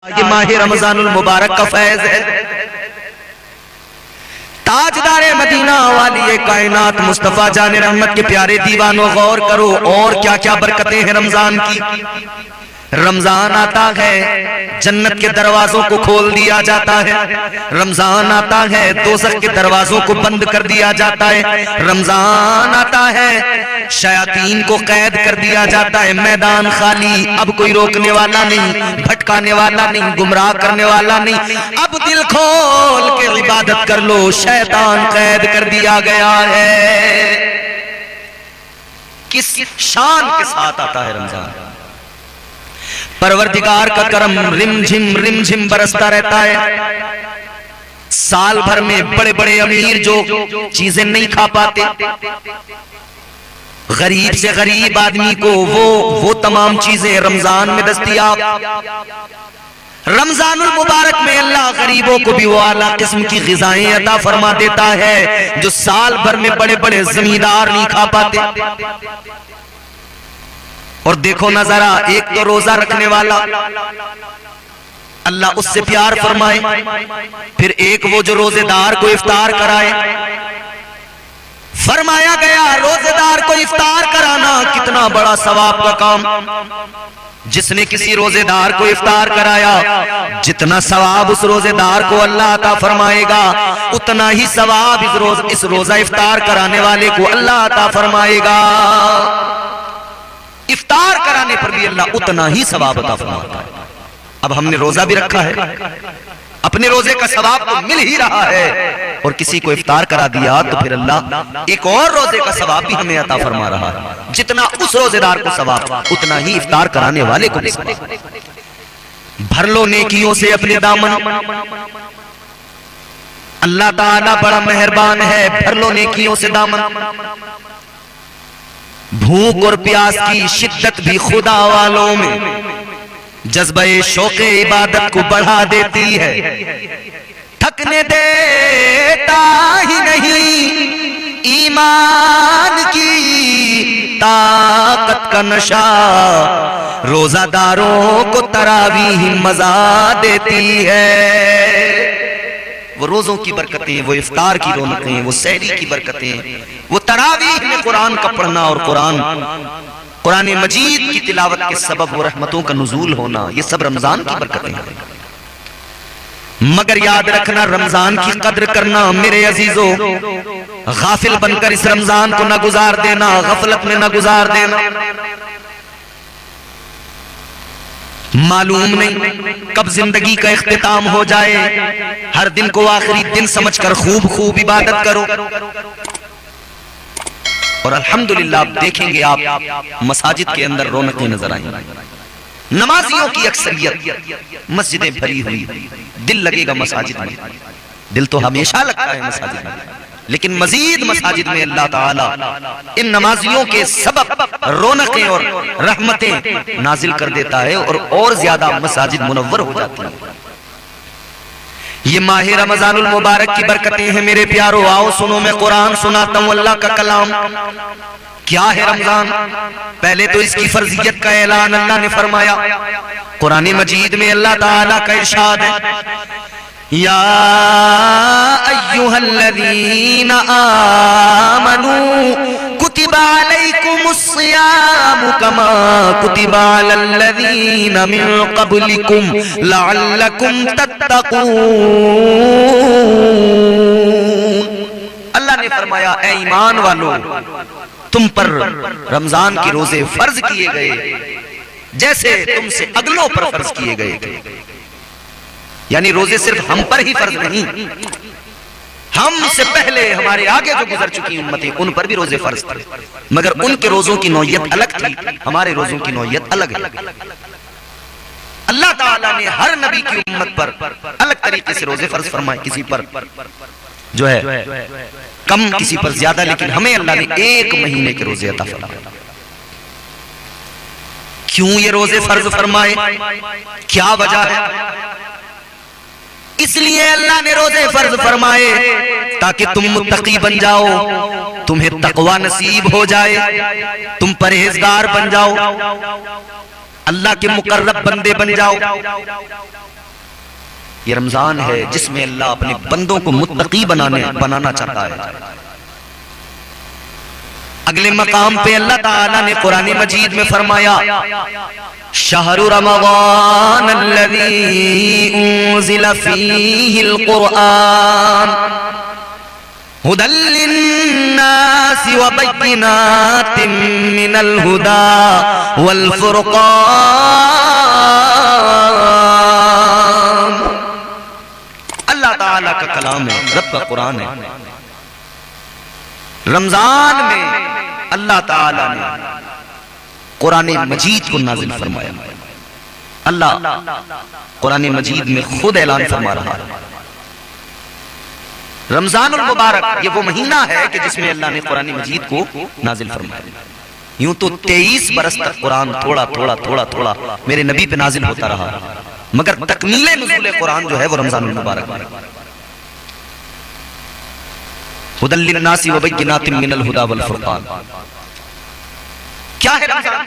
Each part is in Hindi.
ये माह रमजानुल मुबारक का फैज है। ताजदारे मदीना वाली कायनात मुस्तफा जाने रहमत के प्यारे दीवानों, गौर करो और क्या क्या बरकतें हैं रमजान की। रमजान आता है, जन्नत के दरवाजों को खोल दिया जाता है। रमजान आता है, दोज़ख के दरवाजों को बंद कर दिया जाता है। रमजान आता है, शयातीन को कैद कर दिया जाता है। मैदान खाली, अब कोई रोकने वाला नहीं, भटकाने वाला नहीं, गुमराह करने वाला नहीं। अब दिल खोल के इबादत कर लो, शैतान कैद कर दिया गया है। किस शान के साथ आता है रमजान। परवरदिगार का करम रिमझिम बरसता रहता है। साल भर में बड़े बड़े अमीर जो चीजें नहीं खा पाते, गरीब से गरीब आदमी को वो तमाम चीजें रमजान में दस्तयाब। रमजानुल मुबारक में अल्लाह गरीबों को भी वो आला किस्म की ग़िज़ाएं अता फरमा देता है जो साल भर में बड़े बड़े जमींदार नहीं खा पाते। और देखो ना जरा, एक तो रोजा रखने वाला, अल्लाह उससे प्यार फरमाए, फिर एक वो जो रोजेदार को इफ्तार कराए। फरमाया गया रोजेदार को इफ्तार कराना कितना बड़ा सवाब का काम। जिसने किसी रोजेदार को इफ्तार कराया, जितना सवाब उस रोजेदार को अल्लाह अता फरमाएगा, उतना ही सवाब इस रोजा इफ्तार कराने वाले को अल्लाह अता फरमाएगा। इफ्तार कराने पर भी अल्लाह उतना ही सवाब अता फरमाता है। अब हमने रोजा भी रखा है, अपने रोजे का सवाब तो मिल ही रहा है, और किसी को इफ्तार करा दिया तो फिर अल्लाह एक और रोजे का सवाब भी हमें अता फरमा रहा है। जितना उस रोजेदार को सवाब, उतना ही इफ्तार कराने वाले को भी सवाब। भर लो नेकियों से अपने दामन, अल्लाह ताला बड़ा मेहरबान है। भर लो नेकियों से दामन। भूख और प्यास की शिद्दत भी खुदा वालों में जज्बे शौक़े इबादत को बढ़ा देती है। थकने देता ही नहीं ईमान की ताकत का नशा, रोजादारों को तरावीह मजा देती है। वो रोजों की बरकतें, वो इफ्तार की रौनकें, वो सहरी की बरकतें, वो तरावीह में कुरान का पढ़ना और कुरान मजीद की तिलावत के सबब वो रहमतों का नुज़ूल होना, ये सब रमजान की बरकतें हैं। मगर याद रखना, रमजान की कद्र करना मेरे अजीजों, गाफिल बनकर इस रमजान को न गुजार देना, गफलत में न गुजार देना। मालूम नहीं कब जिंदगी का इख्तिताम हो जाए। हर दिन को आखिरी दिन समझकर खूब इबादत करो। और अल्हम्दुलिल्लाह आप देखेंगे, आप मसाजिद के अंदर रौनकें नजर आएंगी। नमाजियों की अक्सरियत, मस्जिदें भरी हुई, दिल लगेगा मसाजिद में। दिल तो हमेशा लगता है मसाजिद में, लेकिन मजीद मसाजिद में अल्लाह ताला इन नमाजियों के सबब रौनकें और रहमतें नाजिल कर देता है, और ज्यादा मसाजिद मुनव्वर हो जाती हैं। ये माह रमजानुल मुबारक की बरकतें हैं मेरे प्यारो। आओ सुनो, मैं कुरान सुनाता हूँ, अल्लाह का कलाम। क्या है रमजान? पहले तो इसकी फर्जियत का ऐलान अल्लाह ने फरमाया। कुरान मजीद में अल्लाह ताला का इरशाद है, या अय्युहल्लज़ीना आमनू कुतिबा अलैकुमुस्सियामु कमा कुतिबा अलल्लज़ीना मिन क़ब्लिकुम लअल्लकुम तत्तक़ून। अल्लाह ने फरमाया, ऐ ईमान वालों, तुम पर रमजान के रोजे फर्ज किए गए जैसे तुमसे अगलों पर फर्ज किए गए। यानी रोजे सिर्फ हम पर ही फर्ज नहीं, हमसे पहले हमारे आगे जो गुजर चुकी उम्मतें, उन पर भी रोजे फर्ज थे, मगर उनके रोजों की नौयत अलग थी, हमारे रोजों की नौयत अलग है। अल्लाह ताला ने हर नबी की उम्मत पर अलग तरीके से रोजे फर्ज फरमाए, किसी पर जो है कम, किसी पर ज्यादा, लेकिन हमें अल्लाह ने एक महीने के रोजे अता फरमाए। क्यों ये रोजे फर्ज फरमाए, क्या वजह है? इसलिए अल्लाह ने रोजे फर्ज फरमाए ताकि तुम मुत्तकी बन जाओ, तुम्हें तकवा नसीब हो जाए, तुम परहेजगार बन जाओ। अल्लाह के मुकर्रब बंदे बन जाओ। ये रमजान है जिसमें अल्लाह अपने बंदों को मुत्तकी बनाना चाहता है। अगले मकाम पे अल्लाह ताला ने कुरान मजीद में फरमाया, शहरु रमज़ान अल्लज़ी उन्ज़िला फ़ीहिल क़ुरआन हुदल लिन्नासि व बय्यिनातिन मिनल हुदा वल फ़ुरक़ान। अल्लाह ताला का कलाम है, रब का कुरान है। रमजान में अल्लाह ताला ने कुरान मजीद को नाजिल फरमाया। अल्लाह कुरान मजीद में खुद ऐलान फरमा रहा है, रमजानुल मुबारक ये वो महीना है कि जिसमें अल्लाह ने कुरान मजीद को नाजिल फरमाया। यूं तो 23 बरस तक कुरान थोड़ा थोड़ा थोड़ा थोड़ा मेरे नबी पे नाजिल होता रहा, मगर तकमीले नुज़ूल कुरान जो है वो रमजानुल मुबारक में। हुदल लिन्नासि व बय्यिनातिन मिनल हुदा वल फ़ुरक़ान। क्या है रमजान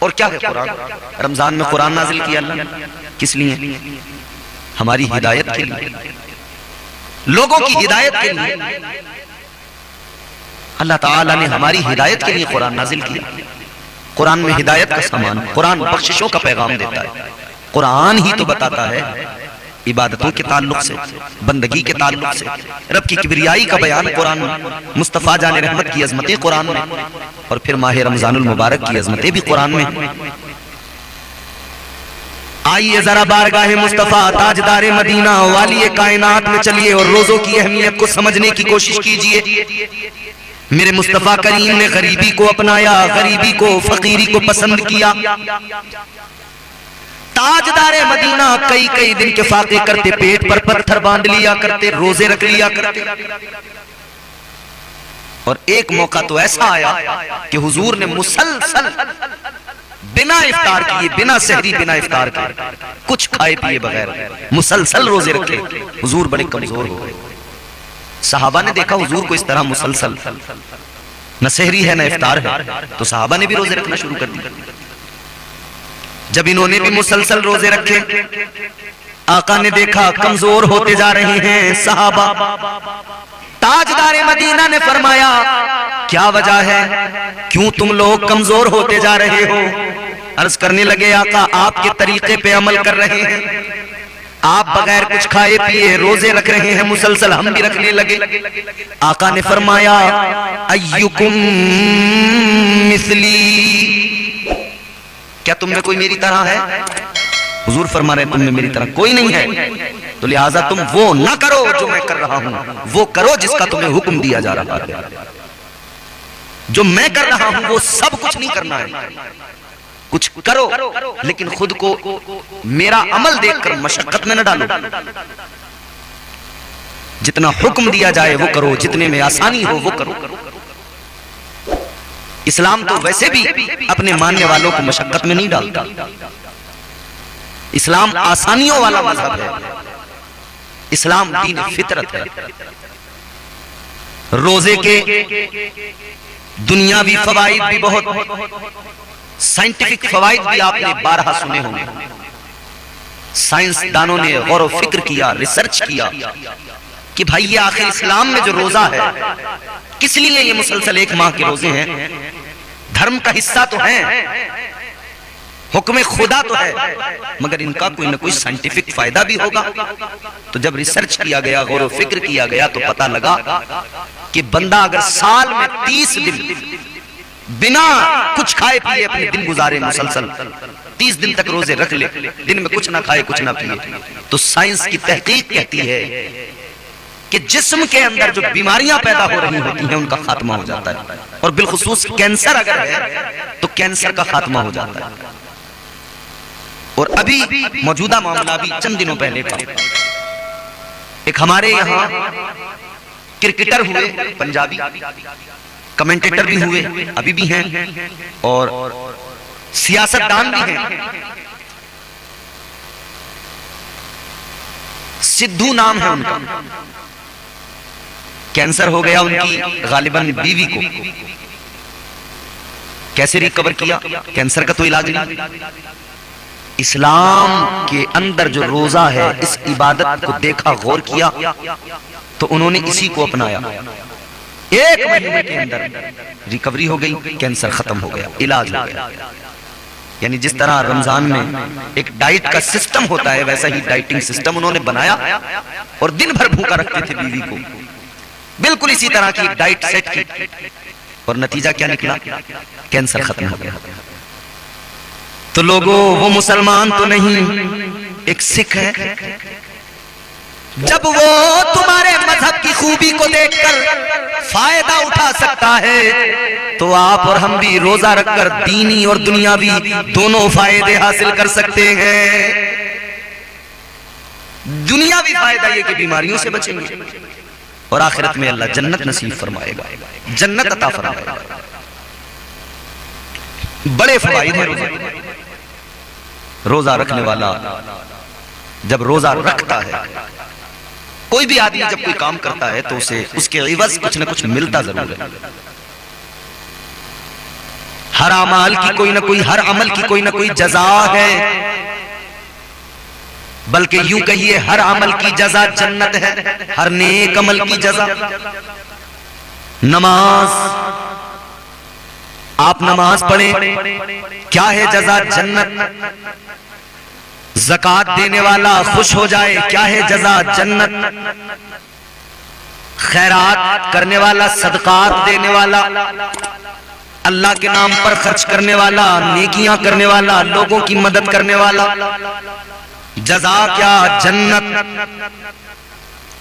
और क्या है कुरान? रमजान में कुरान नाजिल किया अल्लाह ने, किस लिए? हमारी हिदायत के लिए, लोगों की हिदायत के लिए। अल्लाह ताला ने हमारी हिदायत के लिए कुरान नाजिल किया। कुरान में हिदायत का सामान, कुरान बख्शिशों का पैगाम देता है। कुरान ही तो बताता है इबादतों के ताल्लुक से, बंदगी के ताल्लुक से, रब की किबरियाई का बयान कुरान में, मुस्तफ़ा जाने रहमत की अजमतें कुरान में, और फिर माह रमजानुल मुबारक की अजमतें भी कुरान में। आइए जरा बारगाह मुस्तफ़ा ताजदार मदीना वाली कायनात में चलिए और रोजों की अहमियत को समझने की कोशिश कीजिए। मेरे मुस्तफ़ा करीम ने गरीबी को अपनाया, गरीबी को, फकीरी को पसंद किया। ताजदार मदीना कई कई दिन के फाके करते, पेट पर पत्थर बांध लिया करते, रोजे रख लिया करते। और एक मौका तो ऐसा आया कि हुजूर ने मुसलसल बिना इफ्तार किए, बिना सहरी, बिना इफ्तार के, कुछ खाए पिए बगैर मुसलसल रोजे रखे। हुजूर बड़े कमजोर हो गए। सहाबा ने देखा हुजूर को इस तरह मुसलसल, न सहरी है न इफ्तार है, तो सहाबा ने भी रोजे रखना शुरू कर दिया। जब इन्होंने भी मुसलसल रोजे रखे, आका ने देखा कमजोर होते जा रहे हैं सहाबा। ताजदार मदीना ने फरमाया, क्या वजह है, क्यों तुम लोग कमजोर होते जा रहे हो? अर्ज करने लगे, आका आपके तरीके पे अमल कर रहे हैं, आप बगैर कुछ खाए पिए रोजे रख रहे हैं मुसलसल, हम भी रखने लगे। आका ने फरमाया, अय्युकुम मिस्ली, क्या तुम में कोई मेरी तरह है? हुजूर फरमा रहे, तुम में मेरी तरह कोई नहीं है, तो लिहाजा तुम वो ना करो जो मैं कर रहा हूं, वो करो जिसका तुम्हें हुक्म दिया जा रहा है। जो मैं कर रहा हूं वो सब कुछ नहीं करना है, कुछ करो लेकिन खुद को मेरा अमल देखकर मशक्कत में न डालो। जितना हुक्म दिया जाए वो करो, जितने में आसानी हो वो करो। इस्लाम तो वैसे भी अपने मानने वालों को मशक्कत में नहीं डालता। इस्लाम आसानियों वाला मजहब है, इस्लाम दीन फितरत है। रोजे के दुनियावी फवाइद भी बहुत, साइंटिफिक फवाइद भी आपने 12 सुने होंगे। साइंसदानों ने गौर व फिक्र किया, रिसर्च किया कि भाई ये आखिर इस्लाम में जो रोजा है, किस लिए ये मुसलसल 1 माह के रोजे हैं? धर्म का हिस्सा तो है, हुक्म खुदा तो है, मगर इनका कोई ना कोई साइंटिफिक फायदा भी होगा। तो जब रिसर्च किया गया, गौर व फिक्र किया गया, तो पता लगा कि बंदा अगर साल में 30 दिन बिना कुछ खाए पिए अपने दिन गुजारे मुसलसल, 30 दिन तक रोजे रख ले, दिन में कुछ ना खाए कुछ ना पिए, तो साइंस की तहकीक कहती है कि जिस्म के अंदर जो बीमारियां पैदा हो रही होती हैं उनका खात्मा हो जाता है। और बिलखुसूस कैंसर अगर है तो कैंसर का खात्मा हो जाता है। और अभी मौजूदा मामला भी चंद दिनों पहले का, एक हमारे यहाँ क्रिकेटर हुए पंजाबी, कमेंटेटर भी हुए, अभी भी हैं, और सियासतदान भी हैं। सिद्धू नाम है उनका। कैंसर हो गया उनकी गालिबन बीवी को। कैसे रिकवर किया? कैंसर का तो इलाज नहीं। इस्लाम के अंदर जो रोजा है, इस इबादत को देखा, गौर किया, तो उन्होंने इसी को अपनाया। 1 महीने के अंदर रिकवरी हो गई, कैंसर खत्म हो गया, इलाज हो गया। यानी जिस तरह रमजान में एक डाइट का सिस्टम होता है, वैसा ही डाइटिंग सिस्टम उन्होंने बनाया और दिन भर भूखा रखते थे बीवी को। बिल्कुल इसी तरह की एक डाइट सेट की और नतीजा क्या निकला? कैंसर खत्म हो गया। तो लोगों, वो मुसलमान तो नहीं, एक सिख है। जब वो तुम्हारे मजहब की खूबी को देखकर फायदा उठा सकता है, तो आप और हम भी रोजा रखकर दीनी और दुनियावी दोनों फायदे हासिल कर सकते हैं। दुनियावी फायदा ये कि बीमारियों से बचेंगे और आखिरत में अल्लाह जन्नत नसीब फरमाएगा, जन्नत अता फरमाएगा। बड़े फवाइद हैं रोजा। रोजा रखने वाला जब रोजा रखता है, कोई भी आदमी जब कोई काम करता है तो उसे उसके इवज कुछ ना कुछ मिलता जरूर है। हर अमल की कोई ना कोई, हर अमल की कोई ना कोई जजा है, बल्कि यूं कहिए हर अमल की जजा जन्नत है, हर नेक अमल की जजा। नमाज, आप नमाज पढ़ें, क्या है जजा? जन्नत। ज़कात देने वाला खुश हो जाए, क्या है जजा? जन्नत। खैरात करने वाला, सदकात देने वाला, अल्लाह के नाम पर खर्च करने वाला, नेकियां करने वाला, लोगों की मदद करने वाला, जजा क्या? जन्नत।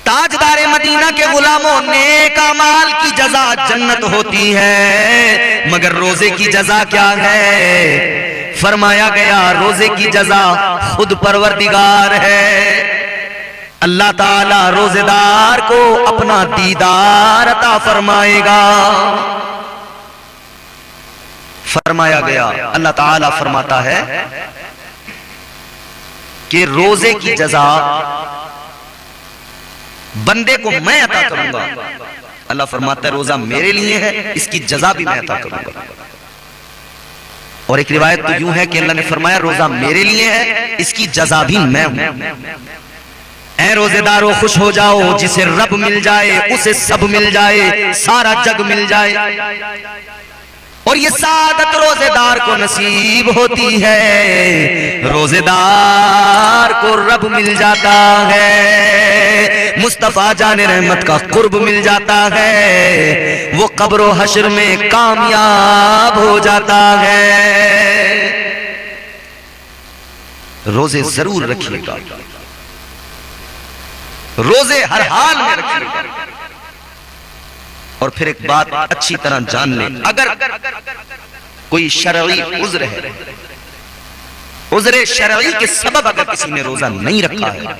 ताजदारे मदीना के गुलामों, नेक अमाल की जजा जन्नत होती है, मगर रोजे की जजा क्या है? फरमाया गया रोजे की जजा खुद परवरदिगार है। अल्लाह ताला रोजेदार को अपना दीदार अता फरमाएगा। फरमाया गया, अल्लाह ताला फरमाता है कि रोजे की जजा बंदे को मैं अता करूंगा। अल्लाह फरमाता है रोजा मेरे लिए है, इसकी जजा भी मैं अता करूंगा। और एक रिवायत तो यूं है कि अल्लाह ने फरमाया रोजा मेरे लिए है, इसकी जजा भी मैं हूं। ऐ रोजेदारों खुश हो जाओ, जिसे रब मिल जाए उसे सब मिल जाए, सारा जग मिल जाए। और ये सादत रोजेदार को नसीब होती है, रोजेदार को रब मिल जाता है, मुस्तफा जाने रहमत का कुर्ब मिल जाता है, वो कब्र हश्र में कामयाब हो जाता है। रोजे जरूर रखिएगा, रोजे हर हाल में रखिएगा। और फिर एक बात अच्छी तरह जान लें, अगर कोई शरई उज़्र है, उज़्र शरई के सबब अगर किसी ने रोजा नहीं रखा है,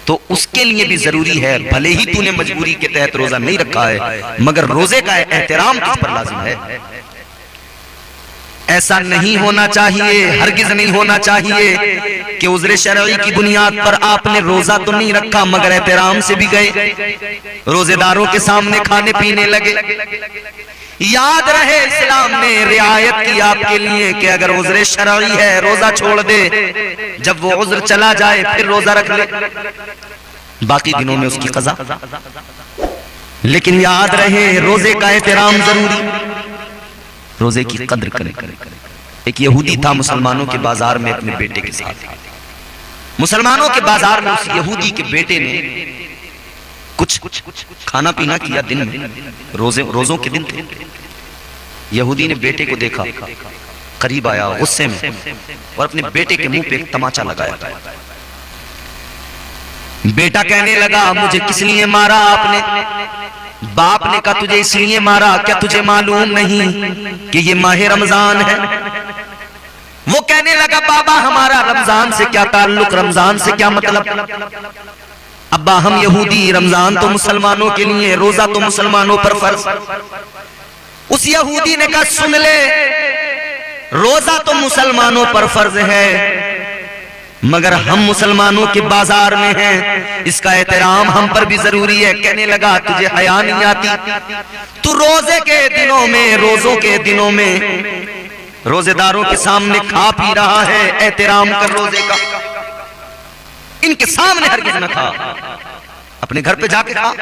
तो उसके लिए भी जरूरी है, भले ही तूने मजबूरी के तहत रोजा नहीं रखा है, मगर रोजे का एहतराम तुझ पर लाजिम है। ऐसा नहीं होना चाहिए, हरगिज नहीं होना चाहिए कि उज़्र शरई की बुनियाद पर आपने रोजा तो नहीं रखा मगर एहतराम से भी गए, रोजेदारों के सामने खाने पीने लगे। याद रहे इस्लाम ने रियायत की आपके लिए कि अगर उज़्र शरई है रोजा छोड़ दे, जब वो उज़्र चला जाए फिर रोजा रख ले, बाकी दिनों में उसकी क़ज़ा। लेकिन याद रहे रोजे का एहतराम जरूरी, रोजे की कद्र करें। एक यहूदी था मुसलमानों के बाजार में अपने बेटे के साथ, मुसलमानों के बाजार में उस यहूदी के बेटे ने कुछ खाना पीना किया दिन में, रोजों के दिन थे। यहूदी ने बेटे को देखा, करीब आया गुस्से में और अपने बेटे के मुंह पे एक तमाचा लगाया। बेटा कहने लगा मुझे किस लिए मारा आपने? बाप ने कहा तुझे इसलिए मारा, क्या तुझे मालूम नहीं कि ये माह रमजान है? वो कहने लगा बाबा हमारा रमजान से क्या ताल्लुक, रमजान से क्या मतलब? अब्बा हम यहूदी, रमजान तो मुसलमानों के लिए, रोजा तो मुसलमानों पर फर्ज। उस यहूदी ने कहा सुन ले, रोजा तो मुसलमानों पर फर्ज है मगर हम मुसलमानों के बाजार में हैं, इसका एहतराम हम पर भी जरूरी है। कहने लगा तुझे हया नहीं आती, तू रोजे के दिनों में, रोजों के दिनों में रोजेदारों के सामने खा पी रहा है, एहतराम कर रोजे का। इनके सामने हरगिज़ न खा, अपने घर पे जाके खा।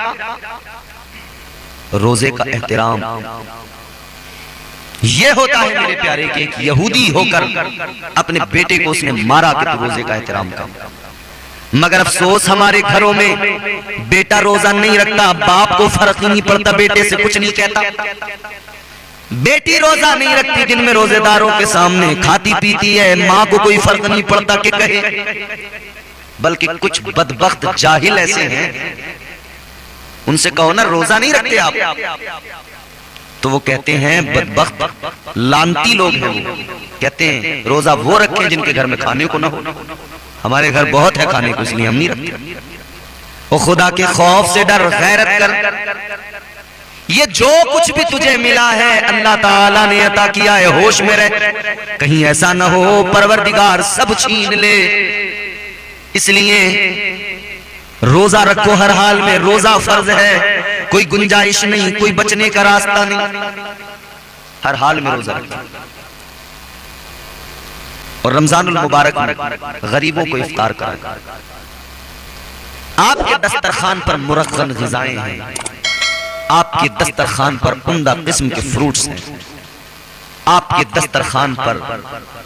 रोजे का एहतराम यह होता है मेरे प्यारे के, एक यहूदी होकर अपने बेटे को उसने मारा कि तू रोजे का एहतराम कर। मगर अफसोस हमारे घरों में बेटा रोजा नहीं रखता, बाप को फर्क ही नहीं पड़ता, बेटे से कुछ नहीं कहता। बेटी रोजा नहीं रखती, दिन में रोजेदारों के सामने खाती पीती है, माँ को कोई फर्क नहीं पड़ता कि कहे। बल्कि कुछ बदबख्त जाहिल ऐसे हैं, उनसे कहो ना रोजा नहीं रखते आप, तो वो कहते हैं बदबख्त लानती लोग हैं। वो कहते हैं रोजा वो रखें जिनके घर में खाने को ना हो। हमारे घर बहुत है खाने को, इसलिए हम नहीं रखते। वो खुदा के खौफ से डर, गैरत कर। ये जो कुछ भी तुझे मिला है अल्लाह ताला ने अता किया है, होश में रह, कहीं ऐसा ना हो परवरदिगार सब छीन ले। इसलिए रोजा रखो हर हाल में, रोजा फर्ज है, कोई गुंजाइश नहीं, कोई बचने का रास्ता नहीं, हर हाल में रोजा रखो। और रमजानुल मुबारक में गरीबों को इफ्तार करें। आपके दस्तरखान पर मुरक्कन ग़िज़ाएं हैं, आपके दस्तरखान पर उम्दा किस्म के फ्रूट्स हैं, आपके दस्तरखान पर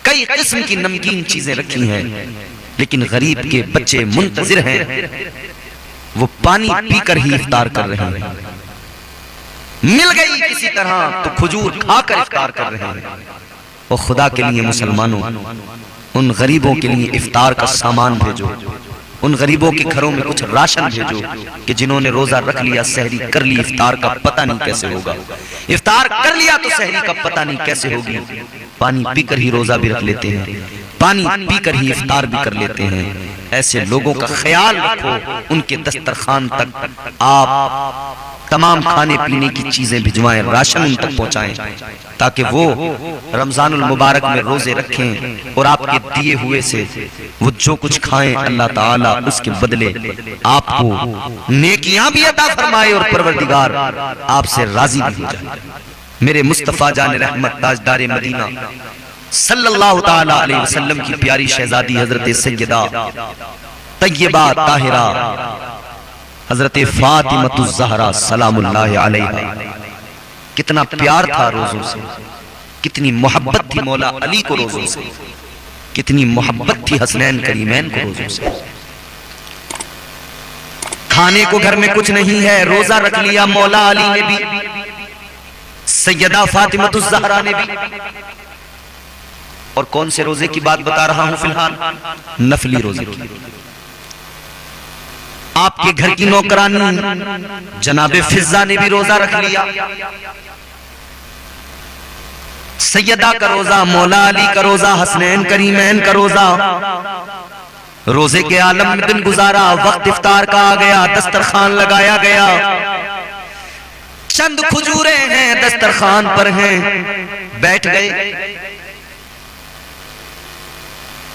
कई किस्म की नमकीन चीजें रखी हैं, लेकिन गरीब के बच्चे मुंतजिर हैं, वो पानी पीकर ही इफ्तार कर रहे हैं। मिल गई किसी तरह तो खजूर खाकर इफ्तार कर रहे हैं। और खुदा के लिए मुसलमानों, उन गरीबों के लिए इफ्तार का सामान भेजो, उन गरीबों के घरों में कुछ राशन भेजो कि जिन्होंने रोजा रख लिया, सहरी कर ली, इफ्तार का पता नहीं कैसे होगा। इफ्तार कर लिया तो सहरी का पता नहीं कैसे होगी। पानी पीकर ही रोजा भी रख लेते हैं, पानी पीकर ही इफ्तार भी कर लेते हैं। ऐसे लोगों का ख्याल रखो, उनके दस्तरखान तक आप तमाम खाने पीने की चीजें भिजवाएं, राशन उन तक पहुंचाएं, ताकि वो रमजानुल मुबारक में रोजे रखें और आपके दिए हुए से वो जो कुछ खाएं अल्लाह ताला उसके बदले आपको नेकियां भी अता फरमाए और परवरदिगार आपसे राजी भी हो जाए। मेरे मुस्तफा जान रहमत ताजदार मदीना सल्लल्लाहु ताला अलैहि वसल्लम की प्यारी शहजादी हजरत सैयदा तय्यबा ताहिरा हजरत फातिमतुज़ ज़हरा सलामुल्लाहि अलैहा, कितना प्यार था रोजों से, कितनी मोहब्बत थी मौला अली को रोजों से, कितनी मोहब्बत थी हसनैन करीमैन को रोजों से। खाने को घर में कुछ नहीं है, रोजा रख लिया मौला अली ने भी, सैयदा फातिमतुज़ ज़हरा ने भी। और कौन से रोजे की बात बता रहा हूं फिलहाल? नफली रोजे की। आपके घर की नौकरानी जनाबे फिजा ने भी रोजा रख लिया। सैयदा का रोजा, मौला अली का रोजा, हसनैन करीमैन का रोजा, रोजे के आलम में दिन गुजारा। वक्त इफ्तार का आ गया, दस्तरखान लगाया गया, चंद खजूरें हैं दस्तरखान पर हैं, बैठ गए।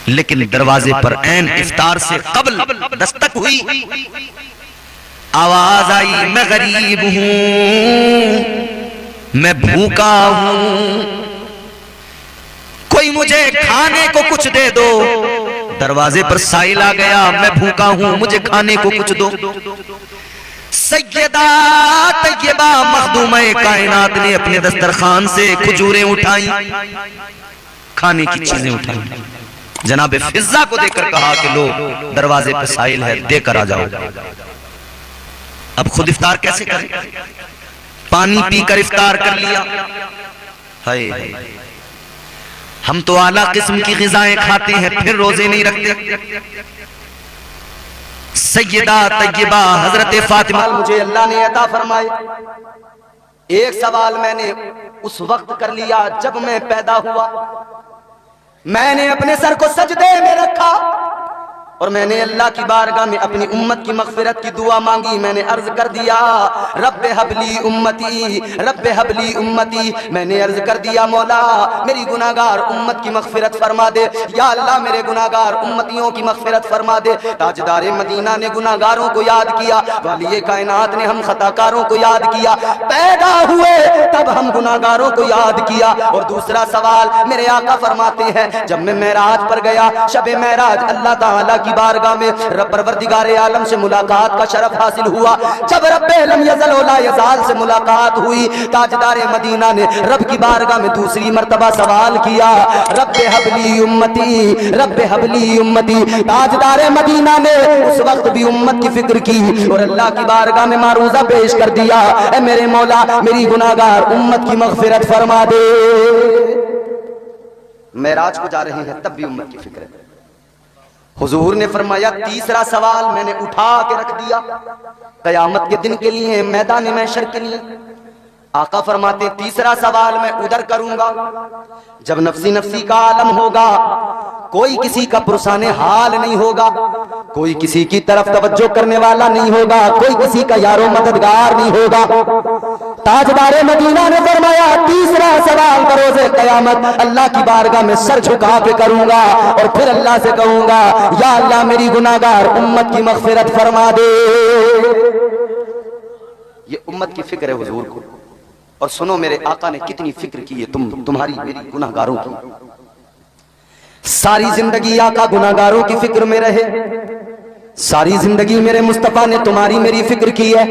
लेकिन दरवाजे पर ऐन इफ्तार से कबल दस्तक हुई, आवाज आई, मैं गरीब हूं, मैं भूखा हूं, कोई मुझे खाने को कुछ दे दो। दरवाजे पर साइल आ गया, मैं भूखा हूं, मुझे खाने को कुछ दो। सैयदा तय्यबा मखदूमे कायनात ने अपने दस्तरखान से खजूरें उठाई, खाने की चीजें उठाई। जनाबे फिजा को देकर कहा कि लो दरवाजे पे साइल है, देकर आ जाओ। अब खुद इफ्तार कैसे करें? पानी पीकर इफ्तार कर लिया। हाय हम तो आला किस्म की ग़िज़ाएं खाते हैं, फिर रोजे नहीं रखते। सैयदा तय्यबा हजरत फातिमा मुझे अल्लाह ने अता फरमाए। एक सवाल मैंने उस वक्त कर लिया जब मैं पैदा हुआ। मैंने अपने सर को सजदे में रखा और मैंने अल्लाह की बारगाह में अपनी उम्मत की मग़फ़िरत की दुआ मांगी। मैंने अर्ज कर दिया रब्बे हबली उम्मती, रब्बे हबली उम्मती। मैंने अर्ज कर दिया मौला मेरी गुनाहगार उम्मत की मग़फ़िरत फरमा दे, या अल्लाह मेरे गुनाहगार उम्मतियों की मग़फ़िरत फरमा दे। ताजदारे मदीना ने गुनाहगारों को याद किया, वालिए कायनात ने हम खताकारों को याद किया। पैदा हुए तब हम गुनाहगारों को याद किया। और दूसरा सवाल मेरे आका फरमाते हैं, जब मैं मेराज पर गया, शबे मेराज, अल्लाह ताला की बारगाह में परवरदिगारे आलम से मुलाकात का शरफ हासिल हुआ। जब रब्बे लम यज़ल व ला यज़ाल से मुलाकात हुई, ताजदारे मदीना ने रब की बारगाह में दूसरी मर्तबा सवाल किया, रब्बे हबली उम्मती, रब्बे हबली उम्मती। ताजदारे मदीना ने उस वक्त भी उम्मत की फिक्र की और अल्लाह की बारगाह में मारूजा पेश कर दिया, ए मेरे मौला मेरी गुनाहगार उम्मत की मग़फ़िरत फरमा दे। मेराज को जा रहे हैं तब भी उम्मत की फिक्र है। हुजूर ने फरमाया तीसरा सवाल मैंने उठा के रख दिया क़यामत के दिन के लिए, मैदान महशर के लिए। आका फरमाते तीसरा सवाल मैं उधर करूंगा जब नफ्सी नफ्सी का आलम होगा, कोई किसी का पुरसाने हाल नहीं होगा, कोई किसी की तरफ तवज्जो करने वाला नहीं होगा, कोई किसी का यारो मददगार नहीं होगा। ताजदारे मदीना ने फरमाया तीसरा सवाल बरोज़े क़यामत अल्लाह की बारगाह में सर झुका के करूंगा और फिर अल्लाह से कहूंगा, या अल्लाह मेरी गुनाहगार उम्मत की मग़फ़िरत फरमा दे। ये उम्मत की फिक्र है हुजूर को। और सुनो मेरे आका ने कितनी फिक्र की है तुम्हारी मेरी गुनाहगारों की। सारी जिंदगी आका गुनाहगारों की फिक्र में रहे, सारी जिंदगी मेरे मुस्तफा ने तुम्हारी मेरी फिक्र की है।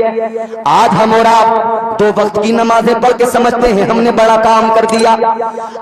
आज हम और आप 2 वक्त की नमाजें पढ़ के समझते हैं हमने बड़ा काम कर दिया।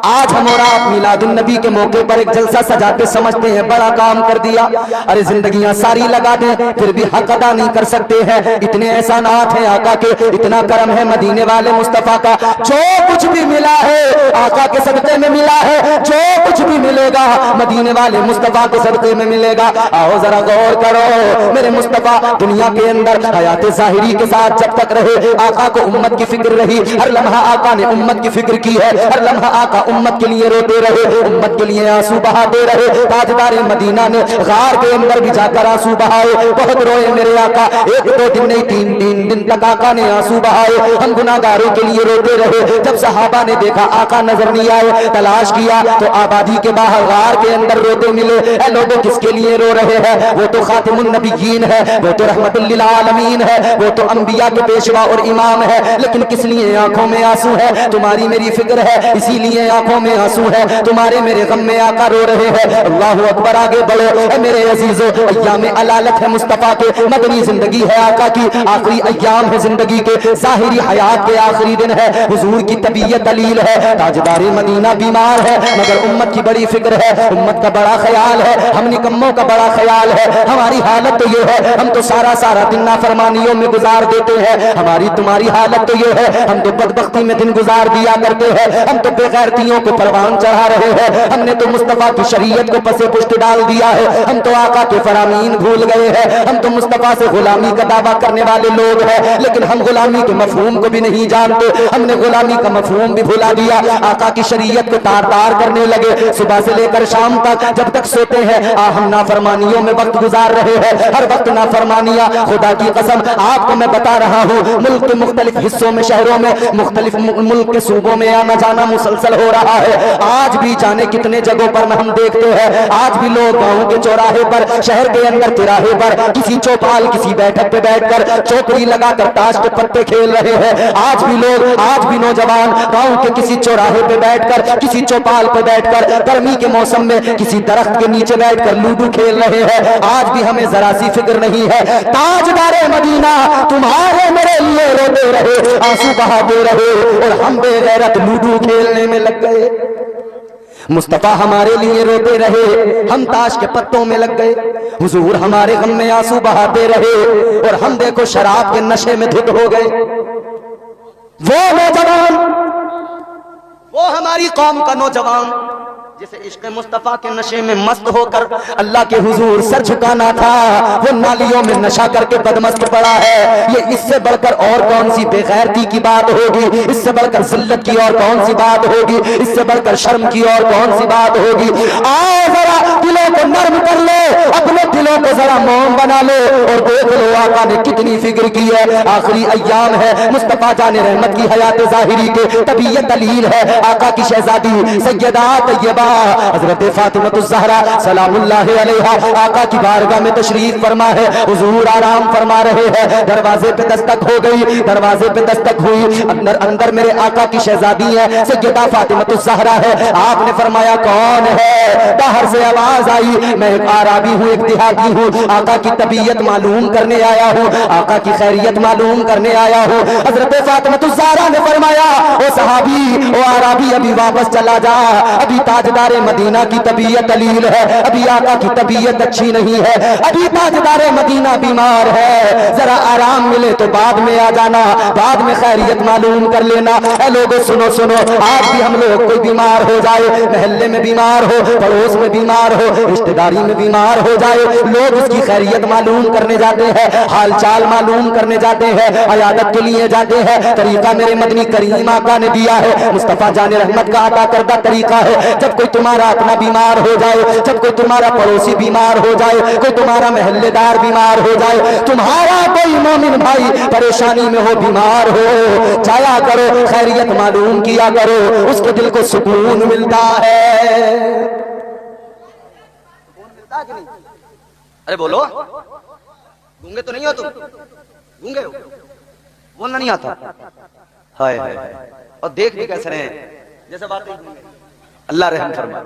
आज हम और आप मिलादुन नबी के मौके पर एक जलसा सजाते समझते हैं बड़ा काम कर दिया। अरे जिंदगियां सारी लगा दें फिर भी हक अदा नहीं कर सकते हैं। इतने एहसानात हैं आका के, इतना करम है मदीने वाले मुस्तफा का। जो कुछ भी मिला है आका के सदक़े में मिला है, जो कुछ भी मिलेगा मदीने वाले मुस्तफा के सदक़े में मिलेगा। आओ जरा गौर करो, मेरे मुस्तफा दुनिया के अंदर हयात ज़ाहिरी के साथ जब तक रहे आका को उम्मत की फिक्र रही। हर लम्हा आका ने उम्मत की फिक्र की है, हर लम्हा आका उम्मत के लिए रोते रहे, उम्मत के लिए आंसू बहाते रहे। ताजदारे मदीना ने गार के अंदर भी जाकर आंसू बहाए, बहुत रोए मेरे आका। 1-2 दिन नहीं 3 दिन तक आका ने आंसू बहाए। हम गुनाहगारों के लिए रोते रहे। जब सहाबा ने देखा आका नजर नहीं आए, तलाश किया तो आबादी के बाहर गार के अंदर रोते मिले। ऐ लोगों किसके लिए रो रहे हैं? वो तो खातिमुन नबीयीन है, वो तो रहमतुल लिल आलमीन है, वो तो अंबिया के पेशवा और इमाम है। लेकिन किस लिए आंखों में आंसू है? तुम्हारी मेरी फिक्र है इसीलिए आंखों में आंसू है। तुम्हारे मेरे गम में आका रो रहे हैं। अल्लाहु अकबर, आगे बढ़ो मेरे अजीजों। अय्याम अलालत है मुस्तफा के, मदनी जिंदगी है आका की, आखिरी अय्याम है जिंदगी के, ज़ाहिरी हयात के आखिरी दिन है। हुजूर की तबीयत दलील है, ताजदारे मदीना बीमार है मगर उम्मत की बड़ी फिक्र है, उम्मत का बड़ा ख्याल है, हम निकम्मों का बड़ा ख्याल है। हमारी हालत तो ये है हम तो सारा दिन नाफरमानियों में गुजार देते हैं। हमारी तुम्हारी हालत तो ये है हम तो बदबख्ती में दिन गुजार दिया करते हैं। हम तो बेगैरतियों को परवान चढ़ा रहे हैं। हमने तो मुस्तफा की शरीयत को पसे पुष्ट डाल दिया है। हम तो आका के फरामीन भूल गए हैं। हम तो मुस्तफा से गुलामी का दावा करने वाले लोग हैं, लेकिन हम गुलामी के मफहूम को भी नहीं जानते। हमने गुलामी का मफहूम भी भुला दिया। आका की शरीयत को तार तार करने लगे। सुबह से लेकर शाम तक जब तक सोते हैं हम नाफरमानियों में वक्त गुजार रहे हैं। हर वक्त नाफरमानिया, खुदा की कसम आपको मैं बता रहा हूँ, मुल्क के मुख्तलिफ हिस्सों में, शहरों में, मुख्तलिफ मुल्क के सूबों में आना जाना मुसलसल हो रहा है। आज भी जाने कितने जगहों पर हम देखते हैं, आज भी लोग गाँव के चौराहे पर, शहर के अंदर तिराहे पर किसी चौपाल किसी बैठक पे बैठकर चौकड़ी लगाकर ताश के पत्ते खेल रहे हैं। आज भी लोग, आज भी नौजवान गाँव के किसी चौराहे पे बैठकर, किसी चौपाल पे बैठकर गर्मी के मौसम में किसी दरख्त के नीचे बैठकर लूडो खेल रहे हैं। आज भी हमें जरा सी फिक्र नहीं है। ताजदारे मदीना तुम्हारे मेरे लिए रोते रहे, आंसू बहाते रहे और हम बेगैरत लूडो खेलने में लग गए। मुस्तफा हमारे लिए रोते रहे, हम ताश के पत्तों में लग गए। हुजूर हमारे गम में आंसू बहाते रहे और हम देखो शराब के नशे में धुत हो गए। वो नौजवान, वो हमारी कौम का नौजवान जिसे इश्क मुस्तफा के नशे में मस्त होकर अल्लाह के हुजूर सर झुकाना था, वो नालियों में नशा करके बदमस्त पड़ा है। ये इससे बढ़कर और कौन सी बेगैरती की बात होगी, इससे बढ़कर जिल्लत की और कौन सी बात होगी, इससे बढ़कर शर्म की और कौन सी बात होगी। आओ जरा दिलों को नर्म कर लो, अपने दिलों को जरा मोम बना लो और देख लो आका ने कितनी फिक्र की है। आखिरी अय्याम है, मुस्तफा जाने रहमत की हयात ज़ाहिरी के तबीयत दलील है। आका की शहजादी सैयदा तैयबा हजरत फातिमा ज़हरा सलामुल्लाहि अलैहा आका की बारगाह में तशरीफ फरमा है। हुजूर आराम फरमा रहे हैं, दरवाजे पे दस्तक हो गई, दरवाजे पे दस्तक हुई, अंदर मेरे आका की शहजादी है, सैयदा फातिमा ज़हरा है। आपने फरमाया कौन है? बाहर से आवाज आई, मैं एक आराबी हूँ, एक देहाती हूँ, आका की तबीयत मालूम करने आया हूँ, आका की खैरियत मालूम करने आया हूँ। हजरत फातिमा ज़हरा ने फरमाया ओ सहाबी, ओ आराबी, अभी वापस चला जा, अभी ताजदारे मदीना की तबीयत दलील है, अभी आका की तबीयत अच्छी नहीं है, अभी ताजदारे मदीना बीमार है, जरा आराम मिले तो बाद में आ जाना, बाद में खैरियत मालूम कर लेना। ए लोगों सुनो सुनो, आज भी हम लोग कोई बीमार हो जाए, महल्ले में बीमार हो, पड़ोस में बीमार हो, रिश्तेदारी में बीमार हो जाए, लोग उसकी खैरियत मालूम करने जाते हैं, हाल चाल मालूम करने जाते हैं, अयादत के लिए जाते हैं। तरीका मेरे मदनी करीम आका ने दिया है, मुस्तफा जाने रहमत का अता करदा तरीका है। जब कोई तुम्हारा अपना बीमार हो जाए, जब कोई तुम्हारा पड़ोसी बीमार हो जाए, कोई तुम्हारा महल्लेदार बीमार हो जाए, तुम्हारा कोई मोमिन भाई परेशानी में हो, बीमार हो, जाया करो, खैरियत मालूम किया करो, उसके दिल को सुकून मिलता है। अरे बोलो, गूंगे तो नहीं हो तुम? गूंगे हो? बोलना नहीं आता? हाय हाय, और देख भी कैसे रहे जैसे बात ही। अल्लाह रहम फरमाए,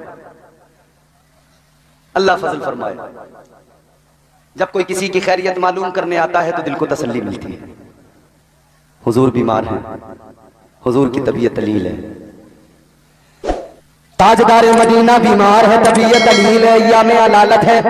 अल्लाह फजल फरमाए। जब कोई किसी की खैरियत मालूम करने आता है तो दिल को तसल्ली मिलती है। हुजूर बीमार हैं, हुजूर की तबीयत दलील है, ताजदारे मदीना बीमार है, तबीयत दलील है, या में अलालत है।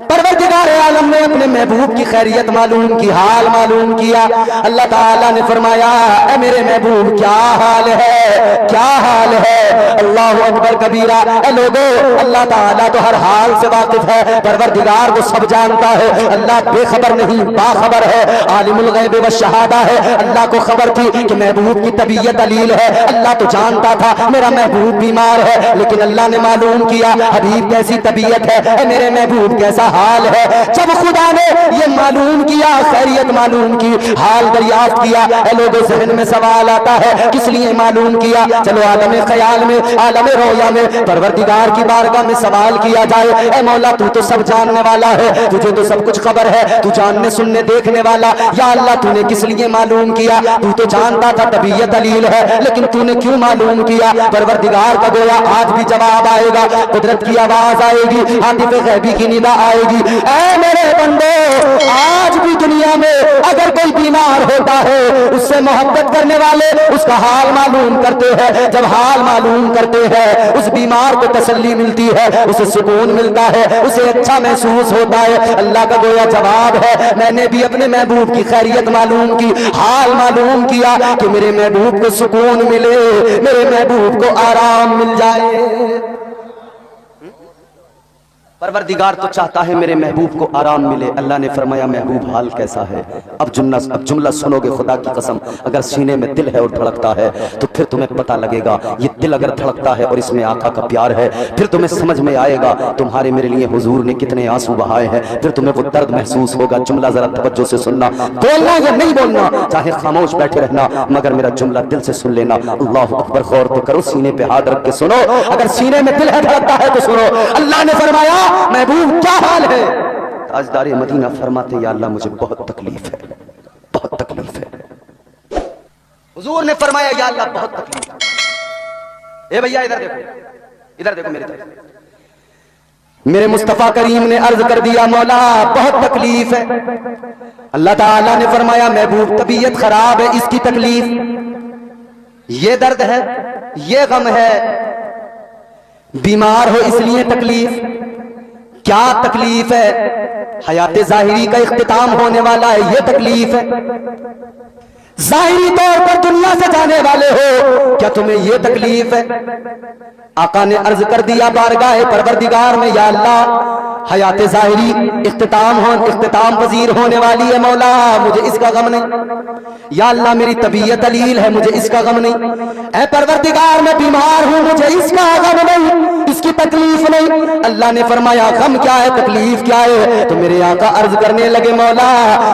परवरदिगार आलम ने अपने महबूब की खैरियत मालूम की, हाल मालूम किया। अल्लाह ताला ने फरमाया ए मेरे महबूब क्या हाल है, क्या हाल है। अल्लाहु अकबर कबीरा। ए लोगों, अल्लाह ताला तो हर हाल से वाकिफ है, परवरदिगार को सब जानता है, अल्लाह बेखबर नहीं बाखबर है, आलिमुल गैब व शहादा है। अल्लाह को खबर थी कि महबूब की तबीयत दलील है, अल्लाह तो जानता था मेरा महबूब बीमार है, लेकिन अल्लाह ने मालूम किया हबीब कैसी तबीयत है, मेरे महबूब कैसा हाल है। जब खुदा ने ये मालूम किया, खैरियत मालूम की, हाल दरियाफ्त किया, लोगों ज़हन में सवाल आता है किस लिए मालूम किया। चलो आलम ख्याल में, आलम रोया में परवरदिगार की बारगाह में सवाल किया जाए, ए मौला तू तो सब जानने वाला है, तुझे तो सब कुछ खबर है, तू जानने सुनने देखने वाला, या अल्लाह तूने किस लिए मालूम किया। तू तो जानता था तबीयत दलील है, लेकिन तूने क्यों मालूम किया। परवरदिगार का गोया आज भी जवाब आएगा, कुदरत की आवाज आएगी, आतिफ गैबी की निदा आएगी। ऐ मेरे बंदो, आज भी दुनिया में अगर कोई बीमार होता है, उससे मोहब्बत करने वाले उसका हाल मालूम करते हैं। जब हाल मालूम करते हैं, उस बीमार को तसल्ली मिलती है, उसे सुकून मिलता है, उसे अच्छा महसूस होता है। अल्लाह का गोया जवाब है, मैंने भी अपने महबूब की खैरियत मालूम की, हाल मालूम किया कि मेरे महबूब को सुकून मिले, मेरे महबूब को आराम मिल जाए। परवरदिगार तो चाहता है मेरे महबूब को आराम मिले। अल्लाह ने फरमाया महबूब हाल कैसा है। अब जुमला सुनोगे खुदा की कसम, अगर सीने में दिल है और धड़कता है तो फिर तुम्हें पता लगेगा, ये दिल अगर धड़कता है और इसमें आका का प्यार है, फिर तुम्हें समझ में आएगा तुम्हारे मेरे लिए हुजूर ने कितने आंसू बहाए हैं, फिर तुम्हें वो दर्द महसूस होगा। जुमला जरा तवज्जो से सुनना, बोलना या नहीं बोलना, चाहे खामोश बैठे रहना, मगर मेरा जुमला दिल से सुन लेना। अल्लाह अकबर, गौर तो करो, सीने पे हाथ रख के सुनो, अगर सीने में दिल है धड़कता है तो सुनो। अल्लाह ने फरमाया महबूब क्या हाल है। ताजदारे मदीना फरमाते या अल्लाह मुझे बहुत तकलीफ है, बहुत तकलीफ है। हुजूर ने फरमाया या अल्लाह बहुत तकलीफ है। ए भैया इधर देखो, इधर देखो मेरी तरफ। मेरे मुस्तफा करीम ने अर्ज कर दिया मौला बहुत तकलीफ है। अल्लाह ताला ने फरमाया महबूब तबीयत खराब है, इसकी तकलीफ, ये दर्द है, ये गम है, बीमार हो इसलिए तकलीफ। क्या तकलीफ है? हयात ज़ाहिरी का इख्तिताम होने वाला है, ये तकलीफ है। जाहिरी तौर पर दुनिया से जाने वाले हो, क्या तुम्हें ये तकलीफ है? आका ने अर्ज कर दिया बारगाह परवरदिगार में, या अल्लाह हयात ज़ाहिरी इख्तिताम पजीर होने वाली है मौला, मुझे इसका गम नहीं। या अल्लाह मेरी तबीयत अलील है, मुझे इसका गम नहीं। ऐ परवरदिगार मैं बीमार हूं, मुझे इसका गम नहीं, इसकी तकलीफ नहीं। अल्लाह ने फरमाया गम क्या है, तकलीफ क्या है? तो मेरे आका अर्ज करने लगे, मौला